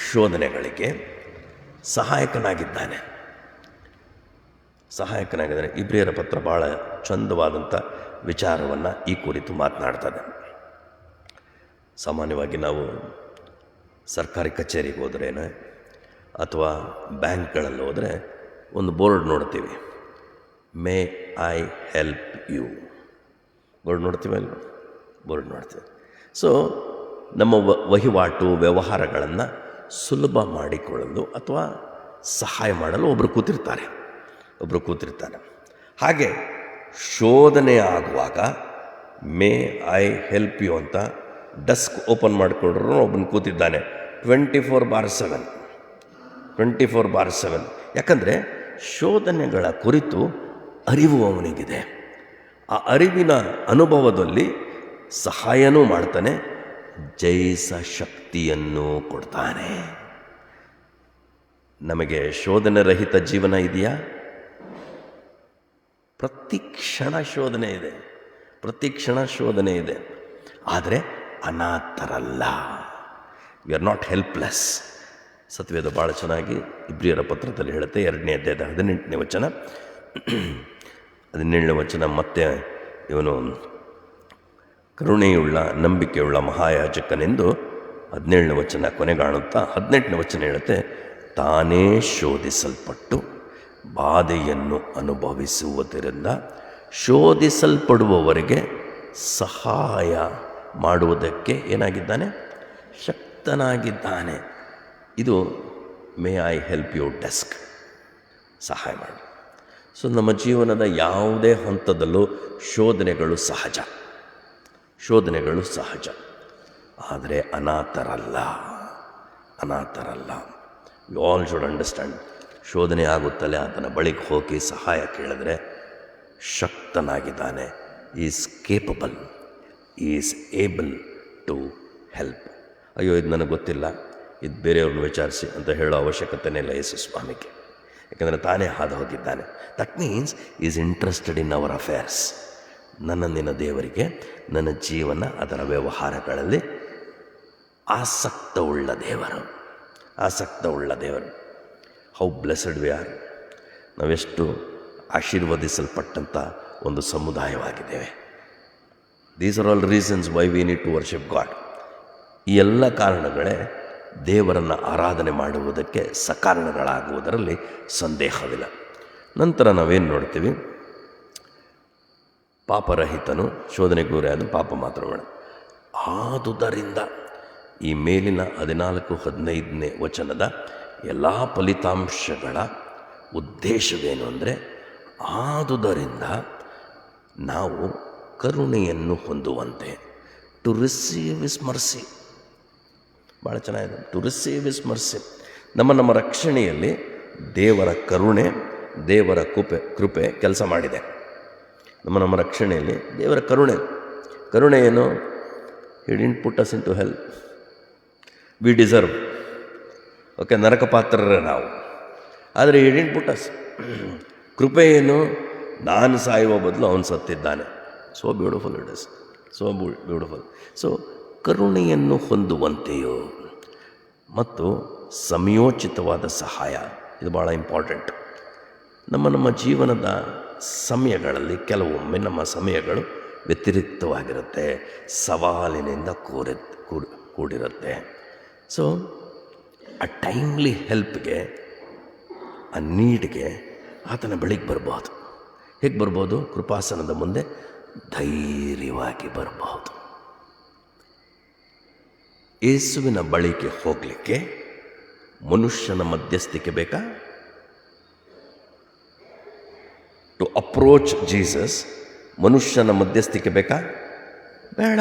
ಶೋಧನೆಗಳಿಗೆ ಸಹಾಯಕನಾಗಿದ್ದಾನೆ. ಇಬ್ರಿಯರ ಪತ್ರ ಭಾಳ ಚಂದವಾದಂಥ ವಿಚಾರವನ್ನು ಈ ಕುರಿತು ಮಾತನಾಡ್ತದೆ. ಸಾಮಾನ್ಯವಾಗಿ ನಾವು ಸರ್ಕಾರಿ ಕಚೇರಿಗೆ ಹೋದ್ರೇನೆ ಅಥವಾ ಬ್ಯಾಂಕ್ಗಳಲ್ಲಿ ಹೋದರೆ ಒಂದು ಬೋರ್ಡ್ ನೋಡ್ತೀವಿ, may I help you. Board ನೋಡ್ತೀವಲ್ಲ, ಬೋರ್ಡ್ ನೋಡ್ತೀವಿ. ಸೊ ನಮ್ಮ ವಹಿವಾಟು ವ್ಯವಹಾರಗಳನ್ನು ಸುಲಭ ಮಾಡಿಕೊಳ್ಳಲು ಅಥವಾ ಸಹಾಯ ಮಾಡಲು ಒಬ್ಬರು ಕೂತಿರ್ತಾರೆ. ಹಾಗೆ ಶೋಧನೆ ಆಗುವಾಗ ಮೇ ಐ ಹೆಲ್ಪ್ ಯು ಅಂತ ಡೆಸ್ಕ್ ಓಪನ್ ಮಾಡಿಕೊಂಡ್ರು ಒಬ್ಬನು ಕೂತಿದ್ದಾನೆ 24/7. ಯಾಕಂದರೆ ಶೋಧನೆಗಳ ಕುರಿತು ಅರಿವು ಅವನಿಗಿದೆ. ಆ ಅರಿವಿನ ಅನುಭವದಲ್ಲಿ ಸಹಾಯನೂ ಮಾಡ್ತಾನೆ, ಜಯಿಸ ಶಕ್ತಿಯನ್ನು ಕೊಡ್ತಾನೆ. ನಮಗೆ ಶೋಧನೆ ರಹಿತ ಜೀವನ ಇದೆಯಾ? ಪ್ರತಿ ಕ್ಷಣ ಶೋಧನೆ ಇದೆ. ಆದರೆ ಅನಾಥರಲ್ಲ. We are not helpless. ಸತ್ಯವೇದ ಭಾಳ ಚೆನ್ನಾಗಿ ಇಬ್ರಿಯರ ಪತ್ರದಲ್ಲಿ ಹೇಳುತ್ತೆ, 2ನೇ ಅಧ್ಯಾಯದ 18ನೇ ವಚನ. 17ನೇ ವಚನ ಮತ್ತೆ ಇವನು ಕರುಣೆಯುಳ್ಳ ನಂಬಿಕೆಯುಳ್ಳ ಮಹಾಯಾಜಕನೆಂದು 17ನೇ ವಚನ ಕೊನೆಗಾಣುತ್ತಾ 18ನೇ ವಚನ ಹೇಳುತ್ತೆ, ತಾನೇ ಶೋಧಿಸಲ್ಪಟ್ಟು ಬಾಧೆಯನ್ನು ಅನುಭವಿಸುವುದರಿಂದ ಶೋಧಿಸಲ್ಪಡುವವರಿಗೆ ಸಹಾಯ ಮಾಡುವುದಕ್ಕೆ ಏನಾಗಿದ್ದಾನೆ? ಶಕ್ತನಾಗಿದ್ದಾನೆ. ಇದು may I help you desk, ಸಹಾಯ ಮಾಡಿ. ಸೊ ನಮ್ಮ ಜೀವನದ ಯಾವುದೇ ಹಂತದಲ್ಲೂ ಶೋಧನೆಗಳು ಸಹಜ, ಆದರೆ ಅನಾಥರಲ್ಲ. We all should understand. ಶೋಧನೆ ಆಗುತ್ತಲೇ ಆತನ ಬಳಿಗೆ ಹೋಗಿ ಸಹಾಯ ಕೇಳಿದ್ರೆ ಶಕ್ತನಾಗಿದ್ದಾನೆ. Is capable, is able to help. ಅಯ್ಯೋ ಇದು ನನಗೆ ಗೊತ್ತಿಲ್ಲ, ಇದು ಬೇರೆಯವ್ರನ್ನ ವಿಚಾರಿಸಿ ಅಂತ ಹೇಳೋ ಅವಶ್ಯಕತೆನೇ ಇಲ್ಲ ಯೇಸು ಸ್ವಾಮಿಗೆ. ಯಾಕಂದರೆ ತಾನೇ ಹಾದು ಹೋಗಿದ್ದಾನೆ. That means is interested in our affairs. ನಿನ್ನ ದೇವರಿಗೆ ನನ್ನ ಜೀವನ ಅದರ ವ್ಯವಹಾರಗಳಲ್ಲಿ ಆಸಕ್ತವುಳ್ಳ ದೇವರು. How blessed we are. ನಾವೆಷ್ಟು ಆಶೀರ್ವದಿಸಲ್ಪಟ್ಟಂಥ ಒಂದು ಸಮುದಾಯವಾಗಿದ್ದೇವೆ. These are all reasons why we need to worship God. ಈ ಎಲ್ಲ ಕಾರಣಗಳೇ ದೇವರನ್ನು ಆರಾಧನೆ ಮಾಡುವುದಕ್ಕೆ ಸಕಾರಣಗಳಾಗುವುದರಲ್ಲಿ ಸಂದೇಹವಿಲ್ಲ. ನಂತರ ನಾವೇನು ನೋಡ್ತೀವಿ? ಪಾಪರಹಿತನು, ಶೋಧನೆಗೆ ಗುರಿಯಾದ ಪಾಪ ಮಾತ್ರ ಬೇಡ. ಆದುದರಿಂದ ಈ ಮೇಲಿನ 14-15ನೇ ವಚನದ ಎಲ್ಲ ಫಲಿತಾಂಶಗಳ ಉದ್ದೇಶವೇನು ಅಂದರೆ, ಆದುದರಿಂದ ನಾವು ಕರುಣೆಯನ್ನು ಹೊಂದುವಂತೆ, ಟು ರಿಸೀವ್ ಇಸ್ ಮರ್ಸಿ. ಭಾಳ ಚೆನ್ನಾಗಿದೆ, ಟು ರಿಸೀವ್ ಇಸ್ ಮರ್ಸಿ. ನಮ್ಮ ರಕ್ಷಣೆಯಲ್ಲಿ ದೇವರ ಕರುಣೆ, ದೇವರ ಕೃಪೆ ಕೆಲಸ ಮಾಡಿದೆ. ನಮ್ಮ ರಕ್ಷಣೆಯಲ್ಲಿ ದೇವರ ಕರುಣೆ ಏನು? He didn't put us into hell. We deserve. Okay, ನರಕ ಪಾತ್ರರೇ ನಾವು, ಆದರೆ ಹಿ ಡಿಡ್ಂಟ್ ಪುಟ್ ಅಸ್. ಕೃಪೆ ಏನು? ನಾನು ಸಾಯುವ ಬದಲು ಅವನು ಸತ್ತಿದ್ದಾನೆ. So beautiful it is, so beautiful. So ಕರುಣೆಯನ್ನು ಹೊಂದುವಂತೆಯೋ ಮತ್ತು ಸಮಯೋಚಿತವಾದ ಸಹಾಯ, ಇದು ಭಾಳ ಇಂಪಾರ್ಟೆಂಟ್. ನಮ್ಮ ಜೀವನದ ಸಮಯಗಳಲ್ಲಿ ಕೆಲವೊಮ್ಮೆ ನಮ್ಮ ಸಮಯಗಳು ವ್ಯತಿರಿಕ್ತವಾಗಿರುತ್ತೆ, ಸವಾಲಿನಿಂದ ಕೂಡಿರುತ್ತೆ. ಸೊ ಆ ಟೈಮ್ಲಿ ಹೆಲ್ಪ್ಗೆ, ಆ ನೀಡ್ಗೆ ಆತನ ಬಳಿಗೆ ಬರ್ಬೋದು. ಹೇಗೆ ಬರ್ಬೋದು? ಕೃಪಾಸನದ ಮುಂದೆ ಧೈರ್ಯವಾಗಿ ಬರಬಹುದು. ಯೇಸುವಿನ ಬಳಿಗೆ ಹೋಗಲಿಕ್ಕೆ ಮನುಷ್ಯನ ಮಧ್ಯಸ್ಥಿಕೆ ಬೇಕಾ? ಟು ಅಪ್ರೋಚ್ ಜೀಸಸ್ ಮನುಷ್ಯನ ಮಧ್ಯಸ್ಥಿಕೆ ಬೇಕಾ? ಬೇಡ.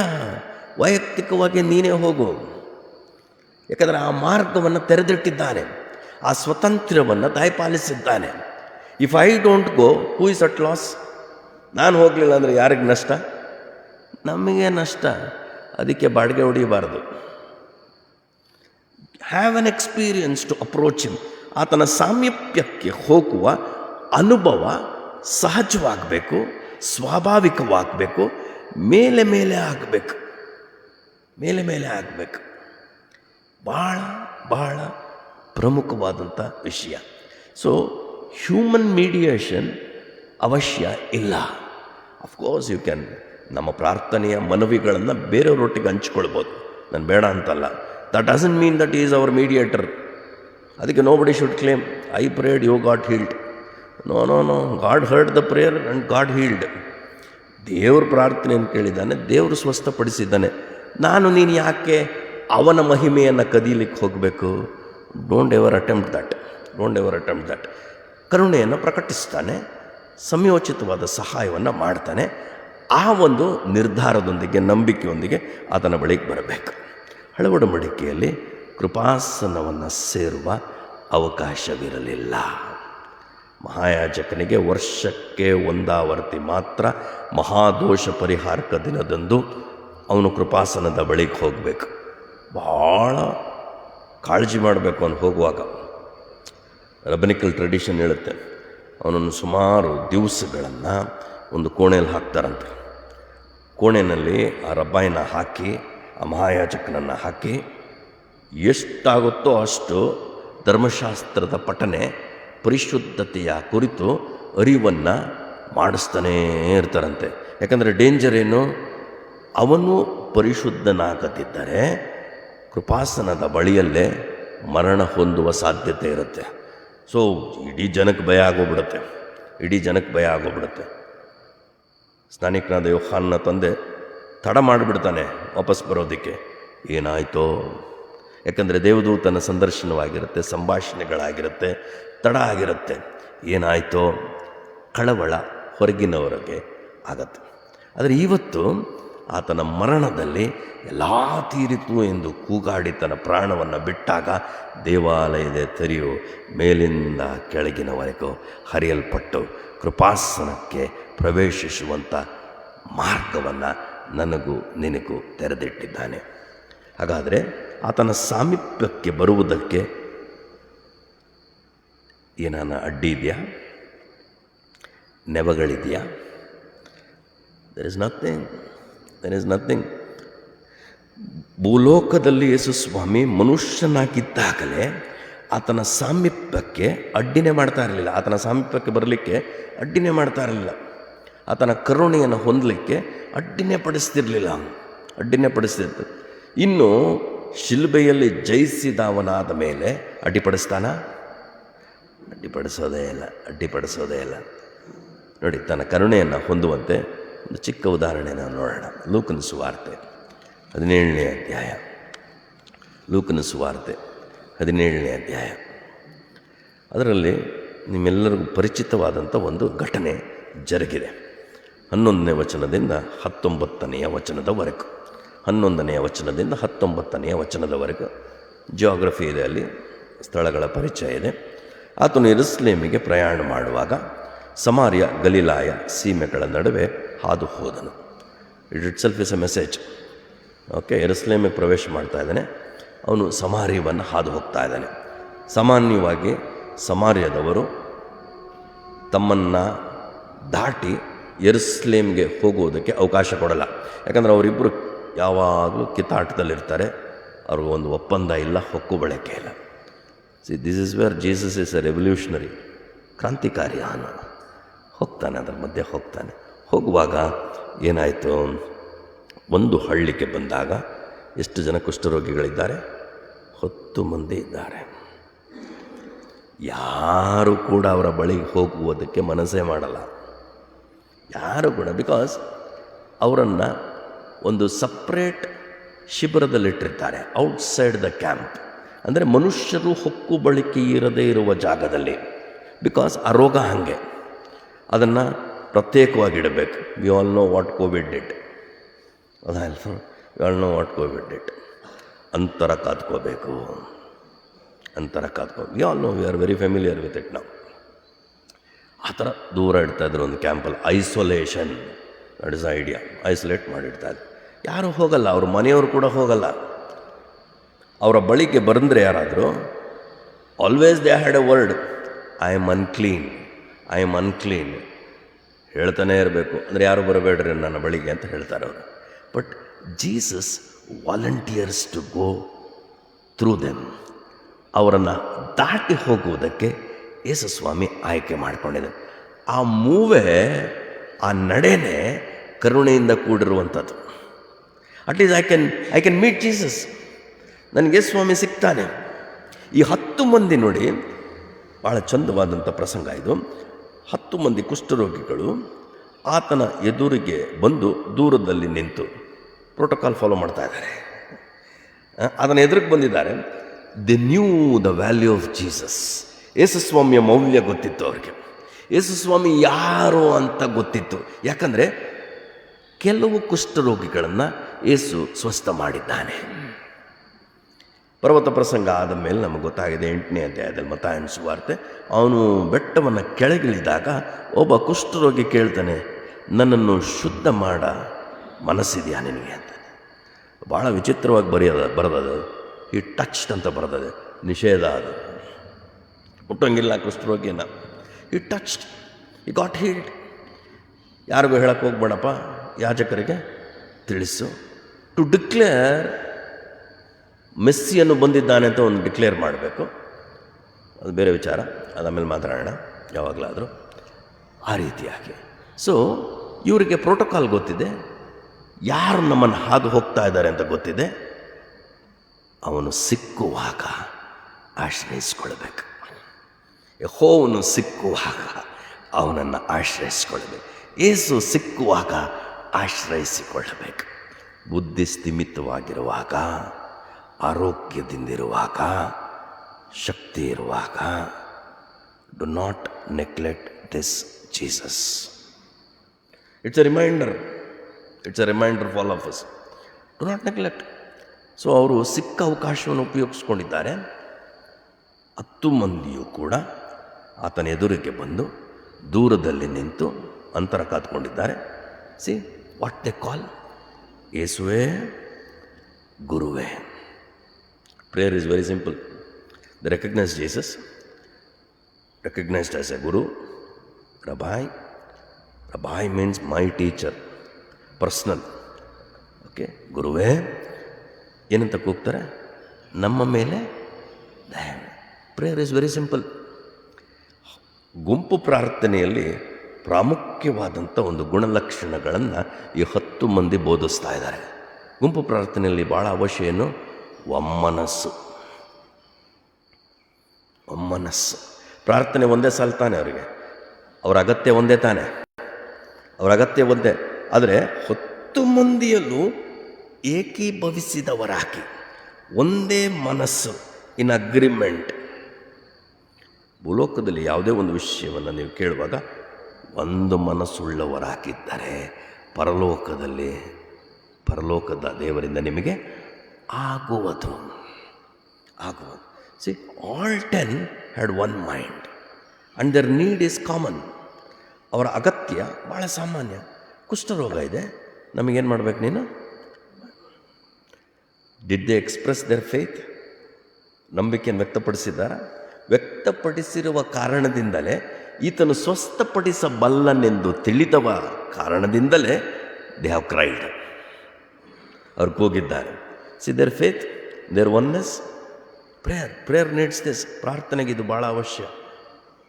ವೈಯಕ್ತಿಕವಾಗಿ ನೀನೇ ಹೋಗು. ಯಾಕಂದರೆ ಆ ಮಾರ್ಗವನ್ನು ತೆರೆದಿಟ್ಟಿದ್ದಾನೆ, ಆ ಸ್ವಾತಂತ್ರ್ಯವನ್ನು ದಯಪಾಲಿಸಿದ್ದಾನೆ. If I don't go, who is at loss? ನಾನು ಹೋಗಲಿಲ್ಲ ಅಂದರೆ ಯಾರಿಗೆ ನಷ್ಟ? ನಮಗೆ ನಷ್ಟ. ಅದಕ್ಕೆ ಬಾಡಿಗೆ ಹೊಡಿಬಾರ್ದು. Have an experience to approach him. ಆತನ ಸಾಮೀಪ್ಯಕ್ಕೆ ಹೋಗುವ ಅನುಭವ ಸಹಜವಾಗಬೇಕು, ಸ್ವಾಭಾವಿಕವಾಗಬೇಕು, ಮೇಲೆ ಮೇಲೆ ಆಗಬೇಕು, ಮೇಲೆ ಮೇಲೆ ಆಗಬೇಕು. ಭಾಳ ಭಾಳ ಪ್ರಮುಖವಾದಂಥ ವಿಷಯ. ಸೊ ಹ್ಯೂಮನ್ ಮೀಡಿಯೇಷನ್ ಅವಶ್ಯ ಇಲ್ಲ. Of course you can. ನಮ್ಮ ಪ್ರಾರ್ಥನೆಯ ಮನವಿಗಳನ್ನು ಬೇರೆಯವರೊಟ್ಟಿಗೆ ಹಂಚ್ಕೊಳ್ಬೋದು, ನಾನು ಬೇಡ ಅಂತಲ್ಲ. That doesn't mean that is our mediator. ಅದಕ್ಕೆ nobody should claim I prayed you got healed. No no no, God heard the prayer and God healed. ದೇವರು ಪ್ರಾರ್ಥನೆಯನ್ನು ಕೇಳಿದ್ದಾನೆ, ದೇವರು ಸ್ವಸ್ಥಪಡಿಸಿದ್ದಾನೆ. ನೀನು ಯಾಕೆ ಅವನ ಮಹಿಮೆಯನ್ನು ಕದೀಲಿಕ್ಕೆ ಹೋಗಬೇಕು? Don't ever attempt that. ಕರುಣೆಯನ್ನು ಪ್ರಕಟಿಸ್ತಾನೆ, ಸಮಯೋಚಿತವಾದ ಸಹಾಯವನ್ನು ಮಾಡ್ತಾನೆ. ಆ ಒಂದು ನಿರ್ಧಾರದೊಂದಿಗೆ, ನಂಬಿಕೆಯೊಂದಿಗೆ ಆತನ ಬಳಿಗೆ ಬರಬೇಕು. ಹಳವಡಂಬಡಿಕೆಯಲ್ಲಿ ಕೃಪಾಸನವನ್ನು ಸೇರುವ ಅವಕಾಶವಿರಲಿಲ್ಲ. ಮಹಾಯಾಜಕನಿಗೆ ವರ್ಷಕ್ಕೆ ಒಂದಾವರ್ತಿ ಮಾತ್ರ ಮಹಾದೋಷ ಪರಿಹಾರಕ ದಿನದಂದು ಅವನು ಕೃಪಾಸನದ ಬಳಿಗೆ ಹೋಗಬೇಕು. ಭಾಳ ಕಾಳಜಿ ಮಾಡಬೇಕು ಅವನು ಹೋಗುವಾಗ. ರಬನಿಕಲ್ ಟ್ರೆಡಿಷನ್ ಹೇಳುತ್ತೆ, ಅವನನ್ನು ಸುಮಾರು ದಿವಸಗಳನ್ನು ಒಂದು ಕೋಣೆಯಲ್ಲಿ ಹಾಕ್ತಾರಂತೆ. ಕೋಣೆಯಲ್ಲಿ ಆ ರಬ್ಬಾಯಿನ ಹಾಕಿ, ಆ ಮಹಾಯಾಜಕನನ್ನು ಹಾಕಿ, ಎಷ್ಟಾಗುತ್ತೋ ಅಷ್ಟು ಧರ್ಮಶಾಸ್ತ್ರದ ಪಠನೆ, ಪರಿಶುದ್ಧತೆಯ ಕುರಿತು ಅರಿವನ್ನು ಮಾಡಿಸ್ತಾನೇ ಇರ್ತಾರಂತೆ. ಯಾಕಂದರೆ ಡೇಂಜರ್ ಏನು? ಅವನು ಪರಿಶುದ್ಧನಾಗದಿದ್ದರೆ ಕೃಪಾಸನದ ಬಳಿಯಲ್ಲೇ ಮರಣ ಹೊಂದುವ ಸಾಧ್ಯತೆ ಇರುತ್ತೆ. ಸೊ ಇಡೀ ಜನಕ್ಕೆ ಭಯ ಆಗೋಗ್ಬಿಡುತ್ತೆ. ಸ್ನಾನಿಕನಾದ ಯೋಹಾನನ ತಂದೆ ತಡ ಮಾಡಿಬಿಡ್ತಾನೆ ವಾಪಸ್ ಬರೋದಕ್ಕೆ. ಏನಾಯಿತೋ? ಯಾಕಂದರೆ ದೇವದೂತನ ಸಂದರ್ಶನವಾಗಿರುತ್ತೆ, ಸಂಭಾಷಣೆಗಳಾಗಿರುತ್ತೆ, ತಡ ಆಗಿರುತ್ತೆ. ಏನಾಯಿತೋ? ಕಳವಳ ಹೊರಗಿನವರಿಗೆ ಆಗತ್ತೆ. ಆದರೆ ಇವತ್ತು ಆತನ ಮರಣದಲ್ಲಿ ಎಲ್ಲ ತೀರಿತು ಎಂದು ಕೂಗಾಡಿ ತನ್ನ ಪ್ರಾಣವನ್ನು ಬಿಟ್ಟಾಗ ದೇವಾಲಯದ ತೆರೆಯು ಮೇಲಿಂದ ಕೆಳಗಿನವರೆಗೂ ಹರಿಯಲ್ಪಟ್ಟು ಕೃಪಾಸನಕ್ಕೆ ಪ್ರವೇಶಿಸುವಂಥ ಮಾರ್ಗವನ್ನು ನನಗೂ ನಿನಗೂ ತೆರೆದಿಟ್ಟಿದ್ದಾನೆ. ಹಾಗಾದರೆ ಆತನ ಸಾಮೀಪ್ಯಕ್ಕೆ ಬರುವುದಕ್ಕೆ ಏನಾನ ಅಡ್ಡಿ ಇದೆಯಾ? ನೆವಗಳಿದೆಯಾ? There is nothing. ಭೂಲೋಕದಲ್ಲಿ ಯೇಸು ಸ್ವಾಮಿ ಮನುಷ್ಯನಾಗಿದ್ದಾಗಲೇ ಆತನ ಸಾಮೀಪ್ಯಕ್ಕೆ ಅಡ್ಡಿನೇ ಮಾಡ್ತಾ ಇರಲಿಲ್ಲ. ಆತನ ಸಾಮೀಪ್ಯಕ್ಕೆ ಬರಲಿಕ್ಕೆ ಅಡ್ಡಿನೇ ಮಾಡ್ತಾ ಇರಲಿಲ್ಲ. ಆತನ ಕರುಣೆಯನ್ನು ಹೊಂದಲಿಕ್ಕೆ ಅಡ್ಡಿನೇ ಪಡಿಸ್ತಿತ್ತು. ಇನ್ನು ಶಿಲುಬೆಯಲ್ಲಿ ಜಯಿಸಿದವನಾದ ಮೇಲೆ ಅಡ್ಡಿಪಡಿಸ್ತಾನ? ಅಡ್ಡಿಪಡಿಸೋದೇ ಇಲ್ಲ. ನೋಡಿ, ತನ್ನ ಕರುಣೆಯನ್ನು ಹೊಂದುವಂತೆ ಒಂದು ಚಿಕ್ಕ ಉದಾಹರಣೆ ನಾವು ನೋಡೋಣ. ಲೂಕನ ಸುವಾರ್ತೆ 17ನೇ ಅಧ್ಯಾಯ. ಅದರಲ್ಲಿ ನಿಮ್ಮೆಲ್ಲರಿಗೂ ಪರಿಚಿತವಾದಂಥ ಒಂದು ಘಟನೆ ಜರುಗಿದೆ. 11ನೇ ವಚನದಿಂದ 19ನೇ ವಚನದವರೆಗೂ 11ನೇ ವಚನದಿಂದ 19ನೇ ವಚನದವರೆಗೂ ಜಿಯೋಗ್ರಫಿ ಇದೆ, ಅಲ್ಲಿ ಸ್ಥಳಗಳ ಪರಿಚಯ ಇದೆ. ಆತನು ಯೆರೂಸಲೇಮಿಗೆ ಪ್ರಯಾಣ ಮಾಡುವಾಗ ಸಮಾರ್ಯ ಗಲಿಲಾಯ ಸೀಮೆಗಳ ನಡುವೆ ಹಾದು ಹೋದನು. It self is A message. Okay, ಯೆರೂಸಲೇಮಿಗೆ ಪ್ರವೇಶ ಮಾಡ್ತಾ ಇದ್ದಾನೆ, ಅವನು ಸಮಾರ್ಯವನ್ನು ಹಾದು ಹೋಗ್ತಾ ಇದ್ದಾನೆ. ಸಾಮಾನ್ಯವಾಗಿ ಸಮಾರ್ಯದವರು ತಮ್ಮನ್ನು ದಾಟಿ ಯೆರೂಸಲೇಮ್ಗೆ ಹೋಗುವುದಕ್ಕೆ ಅವಕಾಶ ಕೊಡಲ್ಲ. ಯಾಕಂದರೆ ಅವರಿಬ್ಬರು ಯಾವಾಗಲೂ ಕಿತ್ತಾಟದಲ್ಲಿರ್ತಾರೆ. ಅವ್ರಿಗೆ ಒಂದು ಒಪ್ಪಂದ ಇಲ್ಲ, ಹೊಕ್ಕು ಬಳಕೆ ಇಲ್ಲ. This is where Jesus is A revolutionary, ಕ್ರಾಂತಿಕಾರಿ. ಅವನು ಹೋಗ್ತಾನೆ, ಅದರ ಮಧ್ಯೆ ಹೋಗ್ತಾನೆ. ಹೋಗುವಾಗ ಏನಾಯಿತು? ಒಂದು ಹಳ್ಳಿಗೆ ಬಂದಾಗ ಎಷ್ಟು ಜನ ಕುಷ್ಠರೋಗಿಗಳಿದ್ದಾರೆ? 10 ಮಂದಿ ಇದ್ದಾರೆ. ಯಾರು ಕೂಡ ಅವರ ಬಳಿಗೆ ಹೋಗುವುದಕ್ಕೆ ಮನಸ್ಸೇ ಮಾಡಲ್ಲ, ಯಾರು ಕೂಡ. ಬಿಕಾಸ್ ಅವರನ್ನು ಒಂದು ಸಪ್ರೇಟ್ ಶಿಬಿರದಲ್ಲಿಟ್ಟಿರ್ತಾರೆ, ಔಟ್ಸೈಡ್ ದ ಕ್ಯಾಂಪ್. ಅಂದರೆ ಮನುಷ್ಯರು ಹೊಕ್ಕು ಬಳಿಕೆ ಇರದೇ ಇರುವ ಜಾಗದಲ್ಲಿ. ಬಿಕಾಸ್ ಆ ರೋಗ ಹಾಗೆ, ಅದನ್ನು ಪ್ರತ್ಯೇಕವಾಗಿಡಬೇಕು. We all know what Covid did. ಅದಲ್ವ, we all know what Covid did. ಅಂತರ ಕಾದ್ಕೋಬೇಕು, ಅಂತರ we all know, we are very familiar with it ನಾವು. ಆ ಥರ ದೂರ ಇಡ್ತಾಯಿದ್ರು ಒಂದು ಕ್ಯಾಂಪಲ್ಲಿ. Isolation, that is idea. Isolate ಮಾಡಿಡ್ತಾಯಿದ್ರು. ಯಾರೂ ಹೋಗಲ್ಲ, ಅವ್ರ ಮನೆಯವರು ಕೂಡ ಹೋಗಲ್ಲ. ಅವರ ಬಳಿಗೆ ಬಂದರೆ ಯಾರಾದರೂ, always they had a word, I am unclean, I am unclean ಹೇಳ್ತಾನೇ ಇರಬೇಕು. ಅಂದರೆ ಯಾರು ಬರಬೇಡ್ರಿ ನನ್ನ ಬಳಿಗೆ ಅಂತ ಹೇಳ್ತಾರೆ ಅವರು. But Jesus volunteers to go through them. ಅವರನ್ನು ದಾಟಿ ಹೋಗುವುದಕ್ಕೆ ಯೇಸು ಸ್ವಾಮಿ ಆಯ್ಕೆ ಮಾಡಿಕೊಂಡಿದೆ. ಆ ಮೂವೇ, ಆ ನಡೆನೇ ಕರುಣೆಯಿಂದ ಕೂಡಿರುವಂಥದ್ದು. At least I can meet Jesus. ನನಗೆ ಸ್ವಾಮಿ ಸಿಗ್ತಾನೆ. ಈ 10 ಮಂದಿ ನೋಡಿ, ಭಾಳ ಚಂದವಾದಂಥ ಪ್ರಸಂಗ ಇದು. 10 ಮಂದಿ ಕುಷ್ಠರೋಗಿಗಳು ಆತನ ಎದುರಿಗೆ ಬಂದು ದೂರದಲ್ಲಿ ನಿಂತು ಪ್ರೋಟೋಕಾಲ್ ಫಾಲೋ ಮಾಡ್ತಾ ಇದ್ದಾರೆ. ಅದನ್ನು ಎದುರಿಗೆ ಬಂದಿದ್ದಾರೆ. They knew the value of Jesus. ಯೇಸುಸ್ವಾಮಿಯ ಮೌಲ್ಯ ಗೊತ್ತಿತ್ತು ಅವ್ರಿಗೆ. ಯೇಸುಸ್ವಾಮಿ ಯಾರು ಅಂತ ಗೊತ್ತಿತ್ತು. ಯಾಕಂದರೆ ಕೆಲವು ಕುಷ್ಠರೋಗಿಗಳನ್ನು ಯೇಸು ಸ್ವಸ್ಥ ಮಾಡಿದ್ದಾನೆ. ಪರ್ವತ ಪ್ರಸಂಗ ಆದ ಮೇಲೆ ನಮಗೆ ಗೊತ್ತಾಗಿದೆ 8ನೇ ಅಧ್ಯಾಯದಲ್ಲಿ ಮತ್ತಾಯನ ಸುವಾರ್ತೆ. ಅವನು ಬೆಟ್ಟವನ್ನು ಕೆಳಗಿಳಿದಾಗ ಒಬ್ಬ ಕುಷ್ಠರೋಗಿ ಕೇಳ್ತಾನೆ, ನನ್ನನ್ನು ಶುದ್ಧ ಮಾಡ ಮನಸ್ಸಿದೆಯಾ ನಿನಗೆ ಅಂತ. ಭಾಳ ವಿಚಿತ್ರವಾಗಿ ಬರೆದದು. ಈ ಟಚ್ಡ್ ಅಂತ ಬರೆದದೆ, ನಿಷೇಧ. ಅದು ಮುಟ್ಟಂಗಿಲ್ಲ ಕುಷ್ಠರೋಗಿನ. ಈ ಟಚ್ಡ್, ಈ ಗಾಟ್ ಹೀಲ್ಡ್. ಯಾರಿಗೂ ಹೇಳಕ್ಕೆ ಹೋಗ್ಬೇಡಪ್ಪ, ಯಾಜಕರಿಗೆ ತಿಳಿಸು. ಟು ಡಿಕ್ಲೇರ್ ಮೆಸ್ಸಿಯನ್ನು ಬಂದಿದ್ದಾನೆ ಅಂತ ಒಂದು ಡಿಕ್ಲೇರ್ ಮಾಡಬೇಕು. ಅದು ಬೇರೆ ವಿಚಾರ, ಅದಾದಮೇಲೆ ಮಾತಾಡೋಣ ಯಾವಾಗಲಾದರೂ. ಆ ರೀತಿಯಾಗಿ ಸೊ ಇವರಿಗೆ ಪ್ರೋಟೋಕಾಲ್ ಗೊತ್ತಿದೆ, ಯಾರು ನಮ್ಮನ್ನು ಹಾದು ಹೋಗ್ತಾ ಇದ್ದಾರೆ ಅಂತ ಗೊತ್ತಿದೆ. ಅವನು ಸಿಕ್ಕುವಾಗ ಆಶ್ರಯಿಸ್ಕೊಳ್ಬೇಕು. ಯೆಹೋವನು ಸಿಕ್ಕುವಾಗ ಅವನನ್ನು ಆಶ್ರಯಿಸಿಕೊಳ್ಳಬೇಕು. ಯೇಸು ಸಿಕ್ಕುವಾಗ ಆಶ್ರಯಿಸಿಕೊಳ್ಳಬೇಕು. ಬುದ್ಧಿ ಸ್ಥಿಮಿತವಾಗಿರುವಾಗ, ಆರೋಗ್ಯದಿಂದಿರುವಾಗ, ಶಕ್ತಿ ಇರುವಾಗ, do not neglect this Jesus. It's a reminder, it's a reminder for all of us. Do not neglect. So ಅವರು ಸಿಕ್ಕ ಅವಕಾಶವನ್ನು ಉಪಯೋಗಿಸ್ಕೊಂಡಿದ್ದಾರೆ. 10 ಮಂದಿಯೂ ಕೂಡ ಆತನ ಎದುರಿಗೆ ಬಂದು ದೂರದಲ್ಲಿ ನಿಂತು ಅಂತರ ಕಾತ್ಕೊಂಡಿದ್ದಾರೆ. ಸಿ ವಾಟ್ ದೇ ಕಾಲ್, ಯೇಸುವೇ ಗುರುವೇ. Prayer is very simple. They recognise Jesus, recognized as a guru, rabbi. Rabbi means my teacher, personal. Okay, ಗುರುವೇ ಏನಂತ ಕೂಗ್ತಾರೆ? ನಮ್ಮ ಮೇಲೆ ದಯ. Prayer is very simple. ಗುಂಪು ಪ್ರಾರ್ಥನೆಯಲ್ಲಿ ಪ್ರಾಮುಖ್ಯವಾದಂಥ ಒಂದು ಗುಣಲಕ್ಷಣಗಳನ್ನು ಈ 10 ಮಂದಿ ಬೋಧಿಸ್ತಾ ಇದ್ದಾರೆ. ಗುಂಪು ಪ್ರಾರ್ಥನೆಯಲ್ಲಿ ಭಾಳ ಅವಶ್ಯ ಏನು? ಒಮ್ಮನಸ್ಸು. ಒಮ್ಮನಸ್ಸು. ಪ್ರಾರ್ಥನೆ ಒಂದೇ ಸಾಲ ತಾನೆ ಅವರಿಗೆ, ಅವರ ಅಗತ್ಯ ಒಂದೇ ತಾನೆ, ಅವರ ಅಗತ್ಯ ಒಂದೇ. ಆದರೆ 10 ಮಂದಿಯಲ್ಲೂ ಏಕೀಭವಿಸಿದವರಾಗಿ ಒಂದೇ ಮನಸ್ಸು, ಇನ್ ಅಗ್ರಿಮೆಂಟ್. ಭೂಲೋಕದಲ್ಲಿ ಯಾವುದೇ ಒಂದು ವಿಷಯವನ್ನು ನೀವು ಕೇಳುವಾಗ ಒಂದು ಮನಸ್ಸುಳ್ಳವರಾಗಿದ್ದರೆ ಪರಲೋಕದ ದೇವರಿಂದ ನಿಮಗೆ ಆಗುವುದು. See, all 10 had one mind and their need is common. ಅವರ ಅಗತ್ಯ ಭಾಳ ಸಾಮಾನ್ಯ. ಕುಷ್ಠರೋಗ ಇದೆ, ನಮಗೇನು ಮಾಡಬೇಕು ನೀನು? Did they express their faith? ನಂಬಿಕೆಯನ್ನು ವ್ಯಕ್ತಪಡಿಸಿದ್ದಾರೆ. ವ್ಯಕ್ತಪಡಿಸಿರುವ ಕಾರಣದಿಂದಲೇ ಈತನು ಸ್ವಸ್ಥಪಡಿಸಬಲ್ಲನೆಂದು ತಿಳಿದವ ಕಾರಣದಿಂದಲೇ ದೇ ಹ್ಯಾವ್ ಕ್ರೈಡ್. ಅವ್ರು ಕೂಗಿದ್ದಾರೆ. See their faith, their oneness. Prayer needs this. ಪ್ರಾರ್ಥನೆಗೆ ಇದು ಭಾಳ ಅವಶ್ಯ.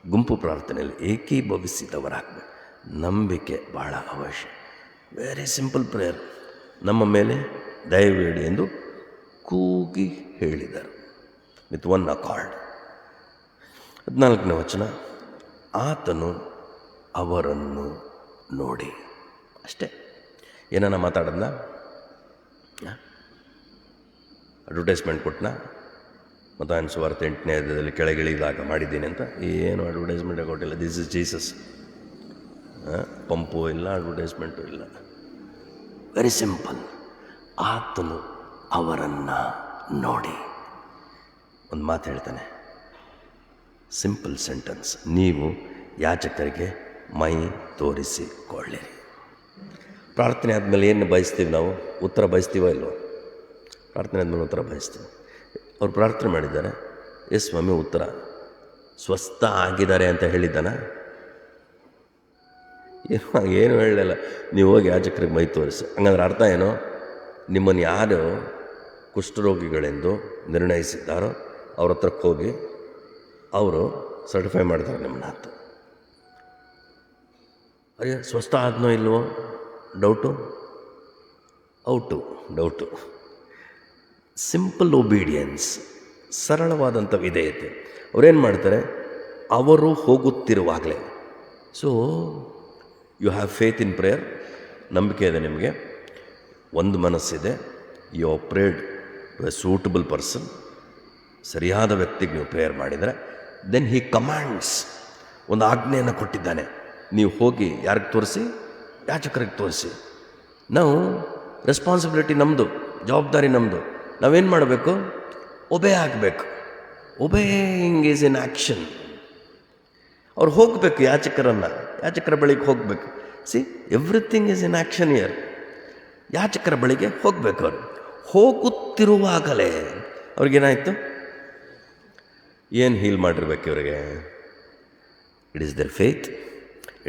ಗುಂಪು ಪ್ರಾರ್ಥನೆಯಲ್ಲಿ ಏಕೀಭವಿಸಿದವರಾಗಬೇಕು. ನಂಬಿಕೆ ಭಾಳ ಅವಶ್ಯ. Very simple prayer. ನಮ್ಮ ಮೇಲೆ ದಯವಿಡಿ ಎಂದು ಕೂಗಿ ಹೇಳಿದರು ವಿತ್ ಒನ್ ಅಕಾರ್ಡ್. 14ನೇ ವಚನ, ಆತನು ಅವರನ್ನು ನೋಡಿ. ಅಷ್ಟೇ. ಏನನ್ನ ಮಾತಾಡೋದನ್ನ? ಅಡ್ವರ್ಟೈಸ್ಮೆಂಟ್ ಕೊಟ್ಟನ? ಮತ್ತಾಯನ ಸುವಾರ್ತೆ 8ನೇ ಅಧ್ಯಾಯದಲ್ಲಿ ಕೆಳಗಿಳಿದಾಗ ಮಾಡಿದ್ದೀನಿ ಅಂತ ಏನು ಅಡ್ವರ್ಟೈಸ್ಮೆಂಟೇ ಕೊಟ್ಟಿಲ್ಲ. This is Jesus. ಪಂಪು ಇಲ್ಲ, ಅಡ್ವರ್ಟೈಸ್ಮೆಂಟು ಇಲ್ಲ. Very simple. ಆತನು ಅವರನ್ನು ನೋಡಿ ಒಂದು ಮಾತು ಹೇಳ್ತಾನೆ, ಸಿಂಪಲ್ ಸೆಂಟೆನ್ಸ್, ನೀವು ಯಾಚಕರಿಗೆ ಮೈ ತೋರಿಸಿಕೊಳ್ಳಿರಿ. ಪ್ರಾರ್ಥನೆ ಆದಮೇಲೆ ಏನು ಬಯಸ್ತೀವಿ ನಾವು? ಉತ್ತರ ಬಯಸ್ತೀವೋ ಇಲ್ವೋ? ಪ್ರಾರ್ಥನೆ ಆದಮೇಲೆ ಉತ್ತರ ಬಯಸ್ತೀವಿ. ಅವ್ರು ಪ್ರಾರ್ಥನೆ ಮಾಡಿದ್ದಾರೆ, ಎಸ್ ಸ್ವಾಮಿ ಉತ್ತರ. ಸ್ವಸ್ಥ ಆಗಿದ್ದಾರೆ ಅಂತ ಹೇಳಿದ್ದಾನ? ಏನು ಹೇಳಲಿಲ್ಲ. ನೀವು ಹೋಗಿ ಯಾಜಕರಿಗೆ ಮೈ ತೋರಿಸಿ. ಹಂಗಂದ್ರೆ ಅರ್ಥ ಏನು? ನಿಮ್ಮನ್ನು ಯಾರು ಕುಷ್ಠರೋಗಿಗಳೆಂದು ನಿರ್ಣಯಿಸಿದ್ದಾರೋ ಅವ್ರ ಹತ್ರಕ್ಕೆ ಹೋಗಿ ಅವರು ಸರ್ಟಿಫೈ ಮಾಡ್ತಾರೆ ನಿಮ್ಮನ್ನ ಅಂತ. ಅಯ್ಯೋ ಸ್ವಸ್ಥ ಆದ್ನೋ ಇಲ್ವೋ ಡೌಟು, ಡೌಟು. ಸಿಂಪಲ್ ಒಬೀಡಿಯನ್ಸ್, ಸರಳವಾದಂಥ ವಿಧೇಯತೆ. ಅವರೇನು ಮಾಡ್ತಾರೆ? ಅವರು ಹೋಗುತ್ತಿರುವಾಗಲೇ. So you have faith in prayer. ನಂಬಿಕೆ ಇದೆ ನಿಮಗೆ, ಒಂದು ಮನಸ್ಸಿದೆ, you have prayed to a suitable person, ಸರಿಯಾದ ವ್ಯಕ್ತಿಗೆ ನೀವು ಪ್ರೇಯರ್ ಮಾಡಿದರೆ, ದೆನ್ ಹಿ ಕಮಾಂಡ್ಸ್, ಒಂದು ಆಜ್ಞೆಯನ್ನು ಕೊಟ್ಟಿದ್ದಾನೆ, ನೀವು ಹೋಗಿ ಯಾರಿಗೆ ತೋರಿಸಿ? ಯಾಚಕರಿಗೆ ತೋರಿಸಿ. ನಾವು ರೆಸ್ಪಾನ್ಸಿಬಿಲಿಟಿ ನಮ್ಮದು, ಜವಾಬ್ದಾರಿ ನಮ್ಮದು. ನಾವೇನು ಮಾಡಬೇಕು? ಒಬೇ ಆಗಬೇಕು. Obeying is in action. ಅವ್ರು ಹೋಗಬೇಕು, ಯಾಚಕರ ಬಳಿಗೆ ಹೋಗಬೇಕು. See, everything is in action here. ಯಾಚಕರ ಬಳಿಗೆ ಹೋಗಬೇಕು. ಅವರು ಹೋಗುತ್ತಿರುವಾಗಲೇ ಅವ್ರಿಗೇನಾಯಿತು? ಏನು ಹೀಲ್ ಮಾಡಿರ್ಬೇಕು ಇವರಿಗೆ? It is there faith,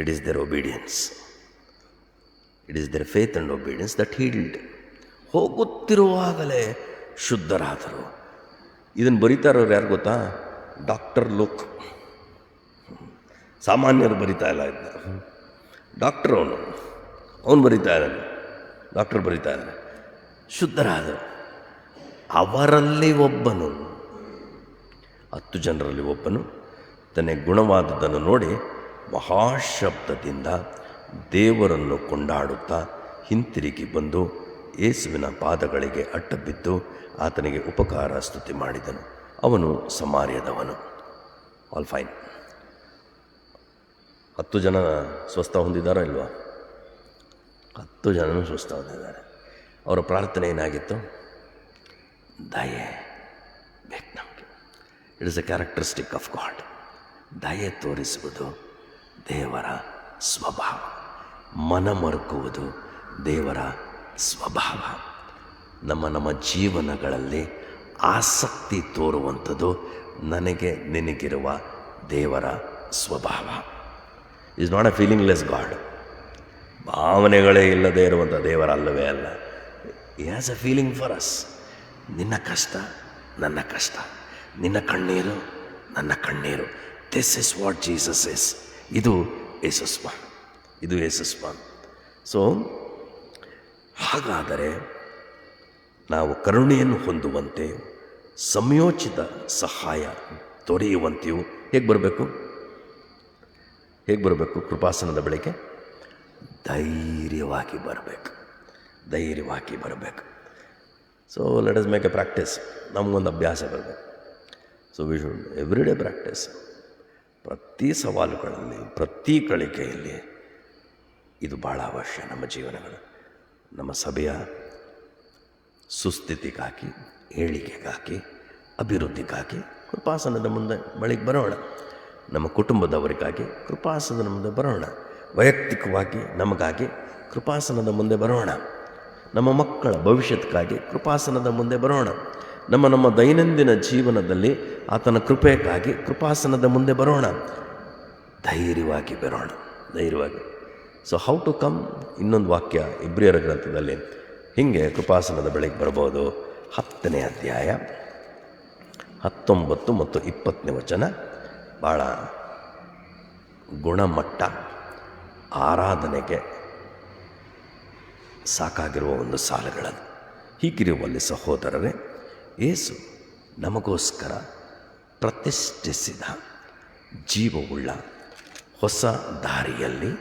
it is there obedience. It is there faith and obedience that healed. ಹೋಗುತ್ತಿರುವಾಗಲೇ ಶುದ್ಧರಾದರು. ಇದನ್ನು ಬರೀತಾ ಇರೋರು ಯಾರು ಗೊತ್ತಾ? Doctor Luke. ಸಾಮಾನ್ಯರು ಬರಿತಾ ಇಲ್ಲ ಇದನ್ನ. ಡಾಕ್ಟರ್ ಅವನು ಬರಿತಾ ಇದ್ದಾನೆ, ಡಾಕ್ಟರ್ ಬರಿತಾ ಇದ್ದಾನೆ. ಶುದ್ಧರಾದರು. ಅವರಲ್ಲಿ ಒಬ್ಬನು, 10 ಜನರಲ್ಲಿ ಒಬ್ಬನು ತನಗೆ ಗುಣವಾದದ್ದನ್ನು ನೋಡಿ ಮಹಾಶಬ್ದದಿಂದ ದೇವರನ್ನು ಕೊಂಡಾಡುತ್ತಾ ಹಿಂತಿರುಗಿ ಬಂದು ಯೇಸುವಿನ ಪಾದಗಳಿಗೆ ಅಡ್ಡಬಿದ್ದು ಆತನಿಗೆ ಉಪಕಾರ ಸ್ತುತಿ ಮಾಡಿದನು. ಅವನು ಸಮಾರ್ಯದವನು. All fine. 10 ಜನ ಸ್ವಸ್ಥ ಹೊಂದಿದ್ದಾರೋ ಇಲ್ವಾ? 10 ಜನನೂ ಸ್ವಸ್ಥ ಹೊಂದಿದ್ದಾರೆ. ಅವರ ಪ್ರಾರ್ಥನೆ ಏನಾಗಿತ್ತು? ದಯೆ ಬೇಕು ನಮಗೆ. It is A characteristic of god. ದಯೆ ತೋರಿಸುವುದು ದೇವರ ಸ್ವಭಾವ. ಮನಮರುಕುವುದು ದೇವರ ಸ್ವಭಾವ. ನಮ್ಮ ಜೀವನಗಳಲ್ಲಿ ಆಸಕ್ತಿ ತೋರುವಂಥದ್ದು ನನಗೆ ನಿನಗಿರುವ ದೇವರ ಸ್ವಭಾವ. Is not a feelingless God. ಭಾವನೆಗಳೇ ಇಲ್ಲದೆ ಇರುವಂಥ ದೇವರ ಅಲ್ಲವೇ ಅಲ್ಲ. He has a feeling for us. ನಿನ್ನ ಕಷ್ಟ ನನ್ನ ಕಷ್ಟ, ನಿನ್ನ ಕಣ್ಣೀರು ನನ್ನ ಕಣ್ಣೀರು. This is what Jesus is. ಇದು ಯೇಸುಸ್ವಾಮಿ. ಸೊ ಹಾಗಾದರೆ ನಾವು ಕರುಣೆಯನ್ನು ಹೊಂದುವಂತೆ, ಸಂಯೋಚಿತ ಸಹಾಯ ದೊರೆಯುವಂತೆಯೂ ಹೇಗೆ ಬರಬೇಕು? ಕೃಪಾಸನದ ಬಳಿಗೆ ಧೈರ್ಯವಾಗಿ ಬರಬೇಕು. So let us make A practice. ನಮಗೊಂದು ಅಭ್ಯಾಸ ಬರಬೇಕು. So we should every day practice. ಪ್ರತಿ ಸವಾಲುಗಳಲ್ಲಿ, ಪ್ರತಿ ಕಳಿಕೆಯಲ್ಲಿ ಇದು ಭಾಳ ಅವಶ್ಯ. ನಮ್ಮ ಜೀವನಗಳು, ನಮ್ಮ ಸಭೆಯ ಸುಸ್ಥಿತಿಗಾಗಿ, ಏಳಿಗೆಗಾಗಿ, ಅಭಿವೃದ್ಧಿಗಾಗಿ ಕೃಪಾಸನದ ಮುಂದೆ ಬಳಿಗೆ ಬರೋಣ. ನಮ್ಮ ಕುಟುಂಬದವರಿಗಾಗಿ ಕೃಪಾಸನದ ಮುಂದೆ ಬರೋಣ. ವೈಯಕ್ತಿಕವಾಗಿ ನಮಗಾಗಿ ಕೃಪಾಸನದ ಮುಂದೆ ಬರೋಣ. ನಮ್ಮ ಮಕ್ಕಳ ಭವಿಷ್ಯಕ್ಕಾಗಿ ಕೃಪಾಸನದ ಮುಂದೆ ಬರೋಣ. ನಮ್ಮ ದೈನಂದಿನ ಜೀವನದಲ್ಲಿ ಆತನ ಕೃಪೆಗಾಗಿ ಕೃಪಾಸನದ ಮುಂದೆ ಬರೋಣ. ಧೈರ್ಯವಾಗಿ. So how to come? ಇನ್ನೊಂದು ವಾಕ್ಯ ಇಬ್ರಿಯರ ಗ್ರಂಥದಲ್ಲಿ ಹೀಗೆ ಕೃಪಾಸನದ ಬಳಿಗೆ ಬರ್ಬೋದು. 10ನೇ ಅಧ್ಯಾಯ 19 ಮತ್ತು 20ನೇ ವಚನ. ಭಾಳ ಗುಣಮಟ್ಟ, ಆರಾಧನೆಗೆ ಸಾಕಾಗಿರುವ ಒಂದು ಸಾಲುಗಳದು. ಹೀಗಿರುವಲ್ಲಿ ಸಹೋದರರೇ, ಯೇಸು ನಮಗೋಸ್ಕರ ಪ್ರತಿಷ್ಠಿಸಿದ ಜೀವವುಳ್ಳ ಹೊಸ ದಾರಿಯಲ್ಲಿ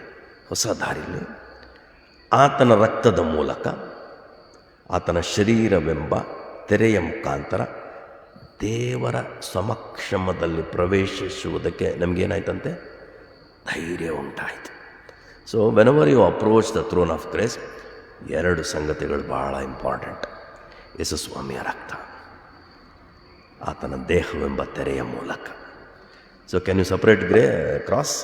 ಆತನ ರಕ್ತದ ಮೂಲಕ, ಆತನ ಶರೀರವೆಂಬ ತೆರೆಯ ಮುಖಾಂತರ ದೇವರ ಸಮಕ್ಷಮದಲ್ಲಿ ಪ್ರವೇಶಿಸುವುದಕ್ಕೆ ನಮಗೇನಾಯ್ತಂತೆ? ಧೈರ್ಯ ಉಂಟಾಯಿತು. So whenever you approach the throne of grace, 2 ಸಂಗತಿಗಳು ಭಾಳ ಇಂಪಾರ್ಟೆಂಟ್. ಯೇಸುಸ್ವಾಮಿಯ ರಕ್ತ, ಆತನ ದೇಹವೆಂಬ ತೆರೆಯ ಮೂಲಕ. So can you separate cross?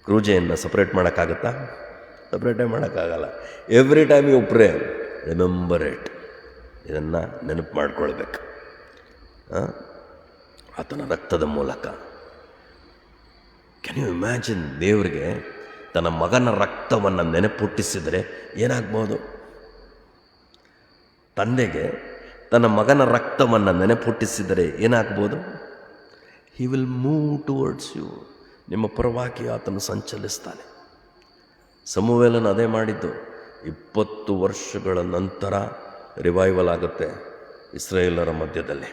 ಕ್ರೂಜೆಯನ್ನು ಸಪ್ರೇಟ್ ಮಾಡೋಕ್ಕಾಗತ್ತಾ? ಸಪ್ರೇಟೇ ಮಾಡೋಕ್ಕಾಗಲ್ಲ. Every time you pray, remember it. ಇದನ್ನು ನೆನಪು ಮಾಡ್ಕೊಳ್ಬೇಕು. ಆತನ ರಕ್ತದ ಮೂಲಕ. ಕ್ಯಾನ್ ಯು ಇಮ್ಯಾಜಿನ್, ದೇವರಿಗೆ ತನ್ನ ಮಗನ ರಕ್ತವನ್ನು ನೆನಪುಟ್ಟಿಸಿದರೆ ಏನಾಗ್ಬೋದು? ತಂದೆಗೆ ತನ್ನ ಮಗನ ರಕ್ತವನ್ನು ನೆನಪುಟ್ಟಿಸಿದರೆ ಏನಾಗ್ಬೋದು? He will move towards you. ನಿಮ್ಮ ಪರವಾಗಿ ಆತನು ಸಂಚಲಿಸ್ತಾನೆ. ಸಮುವೇಲನು ಅದೇ ಮಾಡಿದ್ದು. 20 ವರ್ಷಗಳ ನಂತರ ರಿವೈವಲ್ ಆಗುತ್ತೆ ಇಸ್ರಾಯೇಲರ ಮಧ್ಯದಲ್ಲಿ.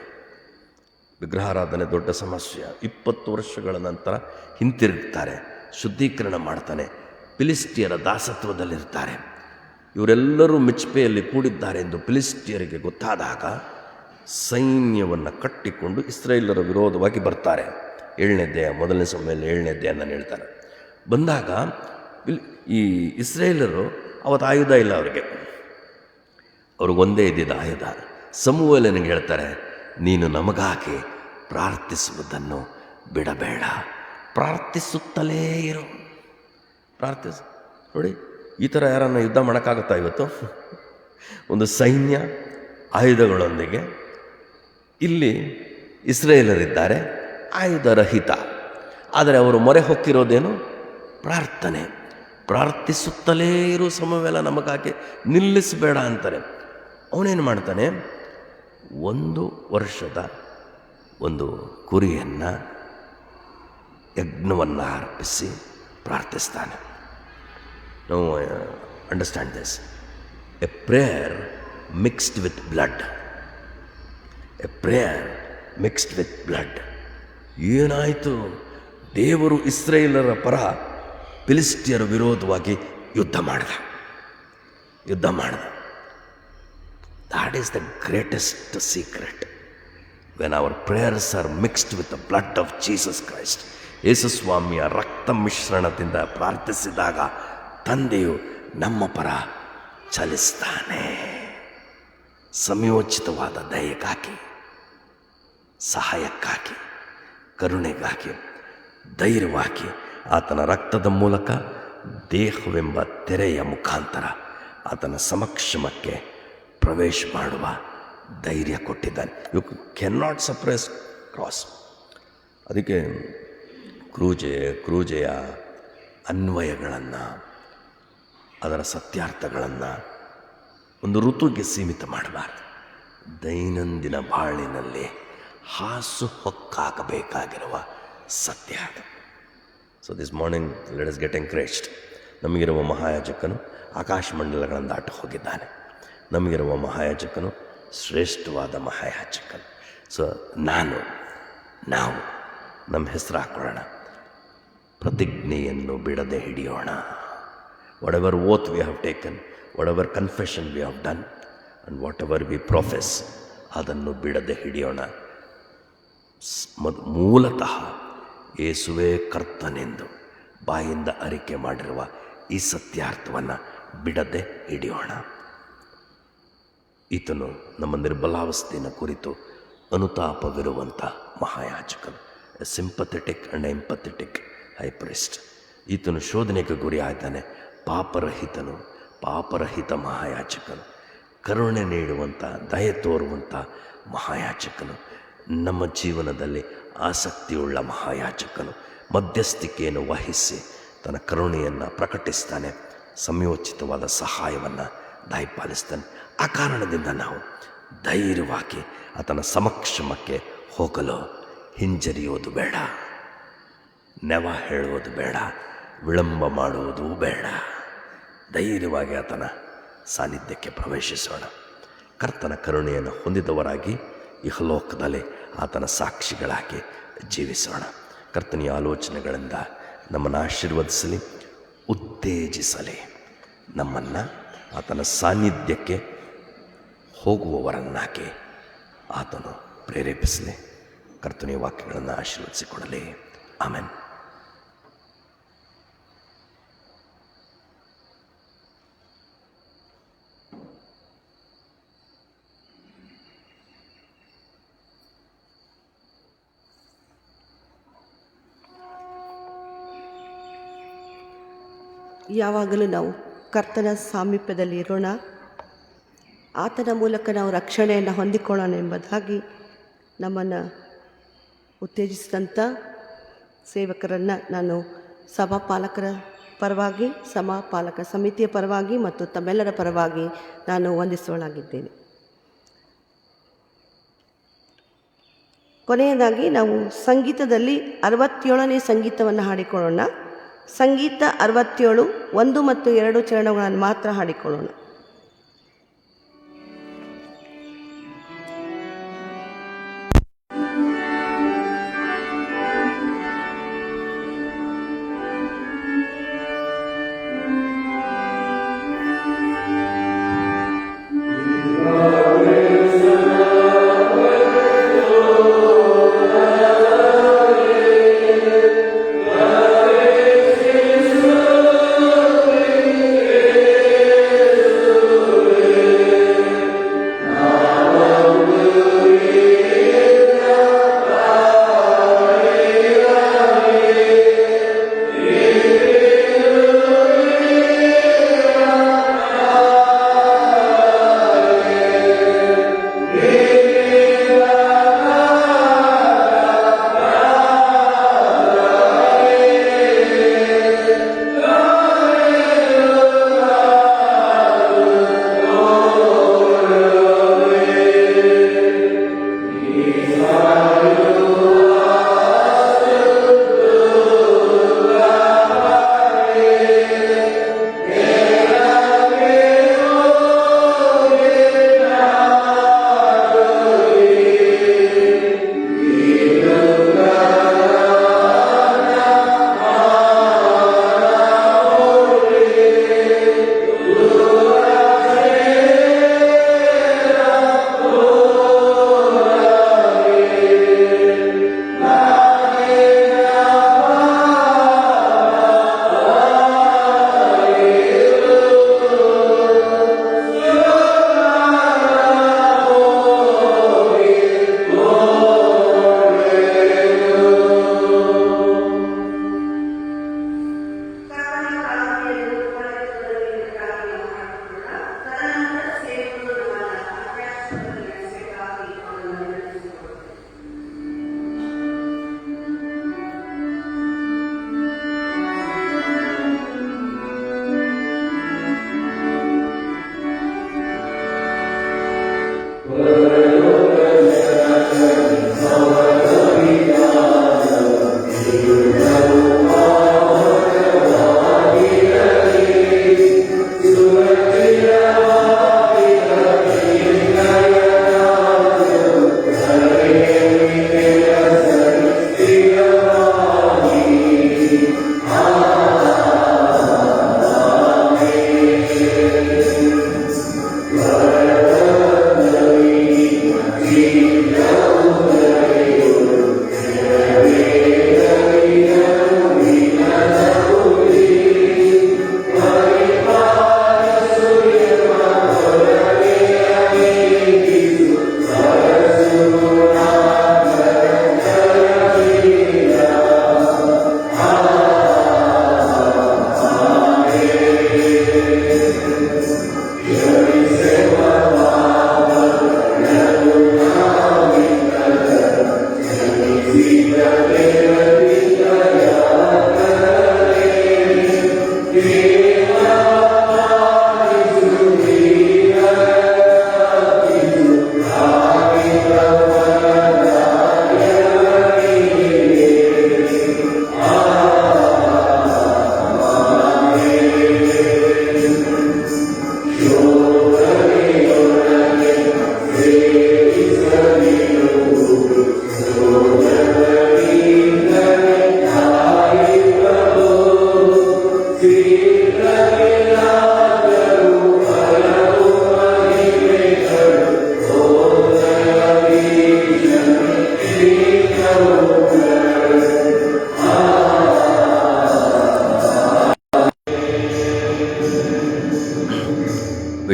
ವಿಗ್ರಹಾರಾಧನೆ ದೊಡ್ಡ ಸಮಸ್ಯೆ. 20 ವರ್ಷಗಳ ನಂತರ ಹಿಂತಿರುಗ್ತಾರೆ, ಶುದ್ಧೀಕರಣ ಮಾಡ್ತಾನೆ. ಫಿಲಿಸ್ಟಿಯರ ದಾಸತ್ವದಲ್ಲಿರ್ತಾರೆ. ಇವರೆಲ್ಲರೂ ಮಿಚ್ಪೆಯಲ್ಲಿ ಕೂಡಿದ್ದಾರೆ ಎಂದು ಫಿಲಿಸ್ಟಿಯರಿಗೆ ಗೊತ್ತಾದಾಗ ಸೈನ್ಯವನ್ನು ಕಟ್ಟಿಕೊಂಡು ಇಸ್ರಾಯೇಲರ ವಿರೋಧವಾಗಿ ಬರ್ತಾರೆ. 7ನೇ ಅಧ್ಯಾಯ, 1ನೇ ಸಮಯದಲ್ಲಿ 7ನೇ ಅಧ್ಯಾಯ ನಾನು ಹೇಳ್ತಾರೆ. ಬಂದಾಗ ಈ ಇಸ್ರಾಯೇಲರು ಅವತ್ತು ಆಯುಧ ಇಲ್ಲ ಅವರಿಗೆ, ಅವ್ರಿಗೊಂದೇ ಇದ್ದಿದ್ದ ಆಯುಧ. ಸಮುವೇಲನಿಗೆ ಹೇಳ್ತಾರೆ, ನೀನು ನಮಗಾಗಿ ಪ್ರಾರ್ಥಿಸುವುದನ್ನು ಬಿಡಬೇಡ, ಪ್ರಾರ್ಥಿಸುತ್ತಲೇ ಇರು. ನೋಡಿ, ಈ ಥರ ಯಾರನ್ನು ಯುದ್ಧ ಮಾಡೋಕ್ಕಾಗುತ್ತಾ ಇವತ್ತು? ಒಂದು ಸೈನ್ಯ ಆಯುಧಗಳೊಂದಿಗೆ. ಇಲ್ಲಿ ಇಸ್ರಾಯೇಲರಿದ್ದಾರೆ ಆಯುಧರಹಿತ, ಆದರೆ ಅವರು ಮೊರೆ ಹೊಕ್ಕಿರೋದೇನು? ಪ್ರಾರ್ಥನೆ. ಪ್ರಾರ್ಥಿಸುತ್ತಲೇ ಇರು ಸಮುವೇಲ ನಮಗಾಗಿ, ನಿಲ್ಲಿಸಬೇಡ ಅಂತಾರೆ. ಅವನೇನು ಮಾಡ್ತಾನೆ? 1 ವರ್ಷದ ಒಂದು ಕುರಿಯನ್ನು, ಯಜ್ಞವನ್ನು ಅರ್ಪಿಸಿ ಪ್ರಾರ್ಥಿಸ್ತಾನೆ. ನಾವು understand this. A prayer mixed with blood. A prayer mixed with blood. ಏನಾಯಿತು? ದೇವರು ಇಸ್ರಾಯೇಲರ ಪರ ಫಿಲಿಸ್ಟಿಯರ ವಿರೋಧವಾಗಿ ಯುದ್ಧ ಮಾಡಿದ. That is the greatest secret. When our prayers are mixed with the blood of Jesus Christ. ಯೇಸುಸ್ವಾಮಿಯ ರಕ್ತ ಮಿಶ್ರಣದಿಂದ ಪ್ರಾರ್ಥಿಸಿದಾಗ ತಂದೆಯು ನಮ್ಮ ಪರ ಚಲಿಸ್ತಾನೆ. ಸಮಯೋಚಿತವಾದ ದಯೆಗಾಗಿ, ಸಹಾಯಕ್ಕಾಗಿ, ಕರುಣೆಗಾಗಿ, ಧೈರ್ಯವಾಗಿ ಆತನ ರಕ್ತದ ಮೂಲಕ, ದೇಹವೆಂಬ ತೆರೆಯ ಮುಖಾಂತರ ಆತನ ಸಮಕ್ಷಮಕ್ಕೆ ಪ್ರವೇಶ ಮಾಡುವ ಧೈರ್ಯ ಕೊಟ್ಟಿದ್ದಾನೆ. You can not suppress cross. ಅದಕ್ಕೆ ಕ್ರೂಜೆಯ ಅನ್ವಯಗಳನ್ನು, ಅದರ ಸತ್ಯಾರ್ಥಗಳನ್ನು ಒಂದು ಋತುಗೆ ಸೀಮಿತ ಮಾಡಬಾರ್ದು. ದೈನಂದಿನ ಬಾಳಿನಲ್ಲಿ ಹಾಸು ಹೊಕ್ಕಾಗಬೇಕಾಗಿರುವ ಸತ್ಯ ಅದು. So this morning let us get encouraged. ನಮಗಿರುವ ಮಹಾಯಾಜಕನು ಆಕಾಶಮಂಡಲಗಳನ್ನು ದಾಟ ಹೋಗಿದ್ದಾನೆ. ನಮಗಿರುವ ಮಹಾಯಾಜಕನು ಶ್ರೇಷ್ಠವಾದ ಮಹಾಯಾಜಕನು. ಸೊ ನಾವು ನಮ್ಮ ಹೆಸರು ಹಾಕೊಳ್ಳೋಣ. ಪ್ರತಿಜ್ಞೆಯನ್ನು ಬಿಡದೆ ಹಿಡಿಯೋಣ. whatever oath we have taken, whatever confession we have done, and whatever we profess, ಅದನ್ನು ಬಿಡದೆ ಹಿಡಿಯೋಣ. ಮೂಲತಃ ಯೇಸುವೇ ಕರ್ತನೆಂದು ಬಾಯಿಂದ ಅರಿಕೆ ಮಾಡಿರುವ ಈ ಸತ್ಯಾರ್ಥವನ್ನು ಬಿಡದೆ ಹಿಡಿಯೋಣ. ಈತನು ನಮ್ಮ ನಿರ್ಬಲಾವಸ್ಥೆಯನ್ನು ಕುರಿತು ಅನುತಾಪವಿರುವಂಥ ಮಹಾಯಾಜಕನು, A sympathetic and empathetic high priest. ಈತನು ಶೋಧನೆಗೆ ಗುರಿ ಆಯ್ತಾನೆ. ಪಾಪರಹಿತ ಮಹಾಯಾಜಕನು, ಕರುಣೆ ನೀಡುವಂಥ, ದಯೆ ತೋರುವಂಥ ಮಹಾಯಾಜಕನು, ನಮ್ಮ ಜೀವನದಲ್ಲಿ ಆಸಕ್ತಿಯುಳ್ಳ ಮಹಾಯಾಜಕನು. ಮಧ್ಯಸ್ಥಿಕೆಯನ್ನು ವಹಿಸಿ ತನ್ನ ಕರುಣೆಯನ್ನು ಪ್ರಕಟಿಸ್ತಾನೆ. ಸಮಯೋಚಿತವಾದ ಸಹಾಯವನ್ನು ದಯಪಾಲಿಸ್ತಾನೆ. ಆ ಕಾರಣದಿಂದ ನಾವು ಧೈರ್ಯವಾಗಿ ಆತನ ಸಮಕ್ಷಮಕ್ಕೆ ಹೋಗಲು ಹಿಂಜರಿಯೋದು ಬೇಡ, ನೆವ ಹೇಳುವುದು ಬೇಡ, ವಿಳಂಬ ಮಾಡುವುದೂ ಬೇಡ. ಧೈರ್ಯವಾಗಿ ಆತನ ಸಾನ್ನಿಧ್ಯಕ್ಕೆ ಪ್ರವೇಶಿಸೋಣ. ಕರ್ತನ ಕರುಣೆಯನ್ನು ಹೊಂದಿದವರಾಗಿ ಇಹಲೋಕದಲ್ಲಿ ಆತನ ಸಾಕ್ಷಿಗಳಾಗಿ ಜೀವಿಸೋಣ. ಕರ್ತನಿಯ ಆಲೋಚನೆಗಳಿಂದ ನಮ್ಮನ್ನು ಆಶೀರ್ವದಿಸಲಿ, ಉತ್ತೇಜಿಸಲಿ. ನಮ್ಮನ್ನು ಆತನ ಸಾನ್ನಿಧ್ಯಕ್ಕೆ ಹೋಗುವವರನ್ನಾಗಿ ಆತನು ಪ್ರೇರೇಪಿಸಲಿ. ಕರ್ತನೆಯ ವಾಕ್ಯಗಳನ್ನು ಆಶೀರ್ವದಿಸಿಕೊಡಲಿ. ಆಮೆನ್. ಯಾವಾಗಲೂ ನಾವು ಕರ್ತನ ಸಾಮೀಪ್ಯದಲ್ಲಿ ಇರೋಣ, ಆತನ ಮೂಲಕ ನಾವು ರಕ್ಷಣೆಯನ್ನು ಹೊಂದಿಕೊಳ್ಳೋಣ ಎಂಬುದಾಗಿ ನಮ್ಮನ್ನು ಉತ್ತೇಜಿಸಿದಂಥ ಸೇವಕರನ್ನು ನಾನು ಸಭಾಪಾಲಕರ ಪರವಾಗಿ, ಸಭಾಪಾಲಕ ಸಮಿತಿಯ ಪರವಾಗಿ ಮತ್ತು ತಮ್ಮೆಲ್ಲರ ಪರವಾಗಿ ನಾನು ವಂದಿಸುವಳಾಗಿದ್ದೇನೆ. ಕೊನೆಯದಾಗಿ ನಾವು ಸಂಗೀತದಲ್ಲಿ 67ನೇ ಸಂಗೀತವನ್ನು ಹಾಡಿಕೊಳ್ಳೋಣ. ಸಂಗೀತ 67 1 ಮತ್ತು 2 ಚರಣಗಳನ್ನು ಮಾತ್ರ ಹಾಡಿಕೊಳ್ಳೋಣ.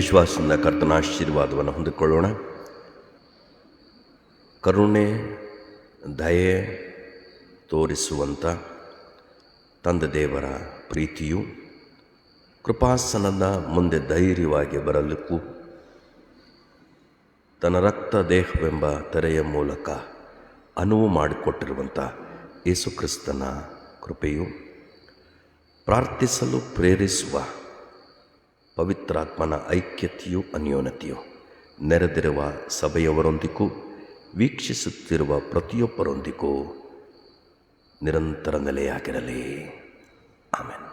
ವಿಶ್ವಾಸದಿಂದ ಕರ್ತನ ಆಶೀರ್ವಾದವನ್ನು ಹೊಂದಿಕೊಳ್ಳೋಣ. ಕರುಣೆ, ದಯೆ ತೋರಿಸುವಂಥ ತಂದೆ ದೇವರ ಪ್ರೀತಿಯು ಕೃಪಾಸನದ ಮುಂದೆ ಧೈರ್ಯವಾಗಿ ಬರಲಿಕ್ಕೂ ತನ್ನ ರಕ್ತ ದೇಹವೆಂಬ ತೆರೆಯ ಮೂಲಕ ಅನುವು ಮಾಡಿಕೊಟ್ಟಿರುವಂಥ ಯೇಸುಕ್ರಿಸ್ತನ ಕೃಪೆಯು, ಪ್ರಾರ್ಥಿಸಲು ಪ್ರೇರಿಸುವ ಪವಿತ್ರಾತ್ಮನ ಐಕ್ಯತೆಯು, ಅನ್ಯೋನ್ಯತೆಯು ನೆರೆದಿರುವ ಸಭೆಯವರೊಂದಿಗೂ ವೀಕ್ಷಿಸುತ್ತಿರುವ ಪ್ರತಿಯೊಬ್ಬರೊಂದಿಗೂ ನಿರಂತರ ನೆಲೆಯಾಗಿರಲಿ. ಆಮೆನ್.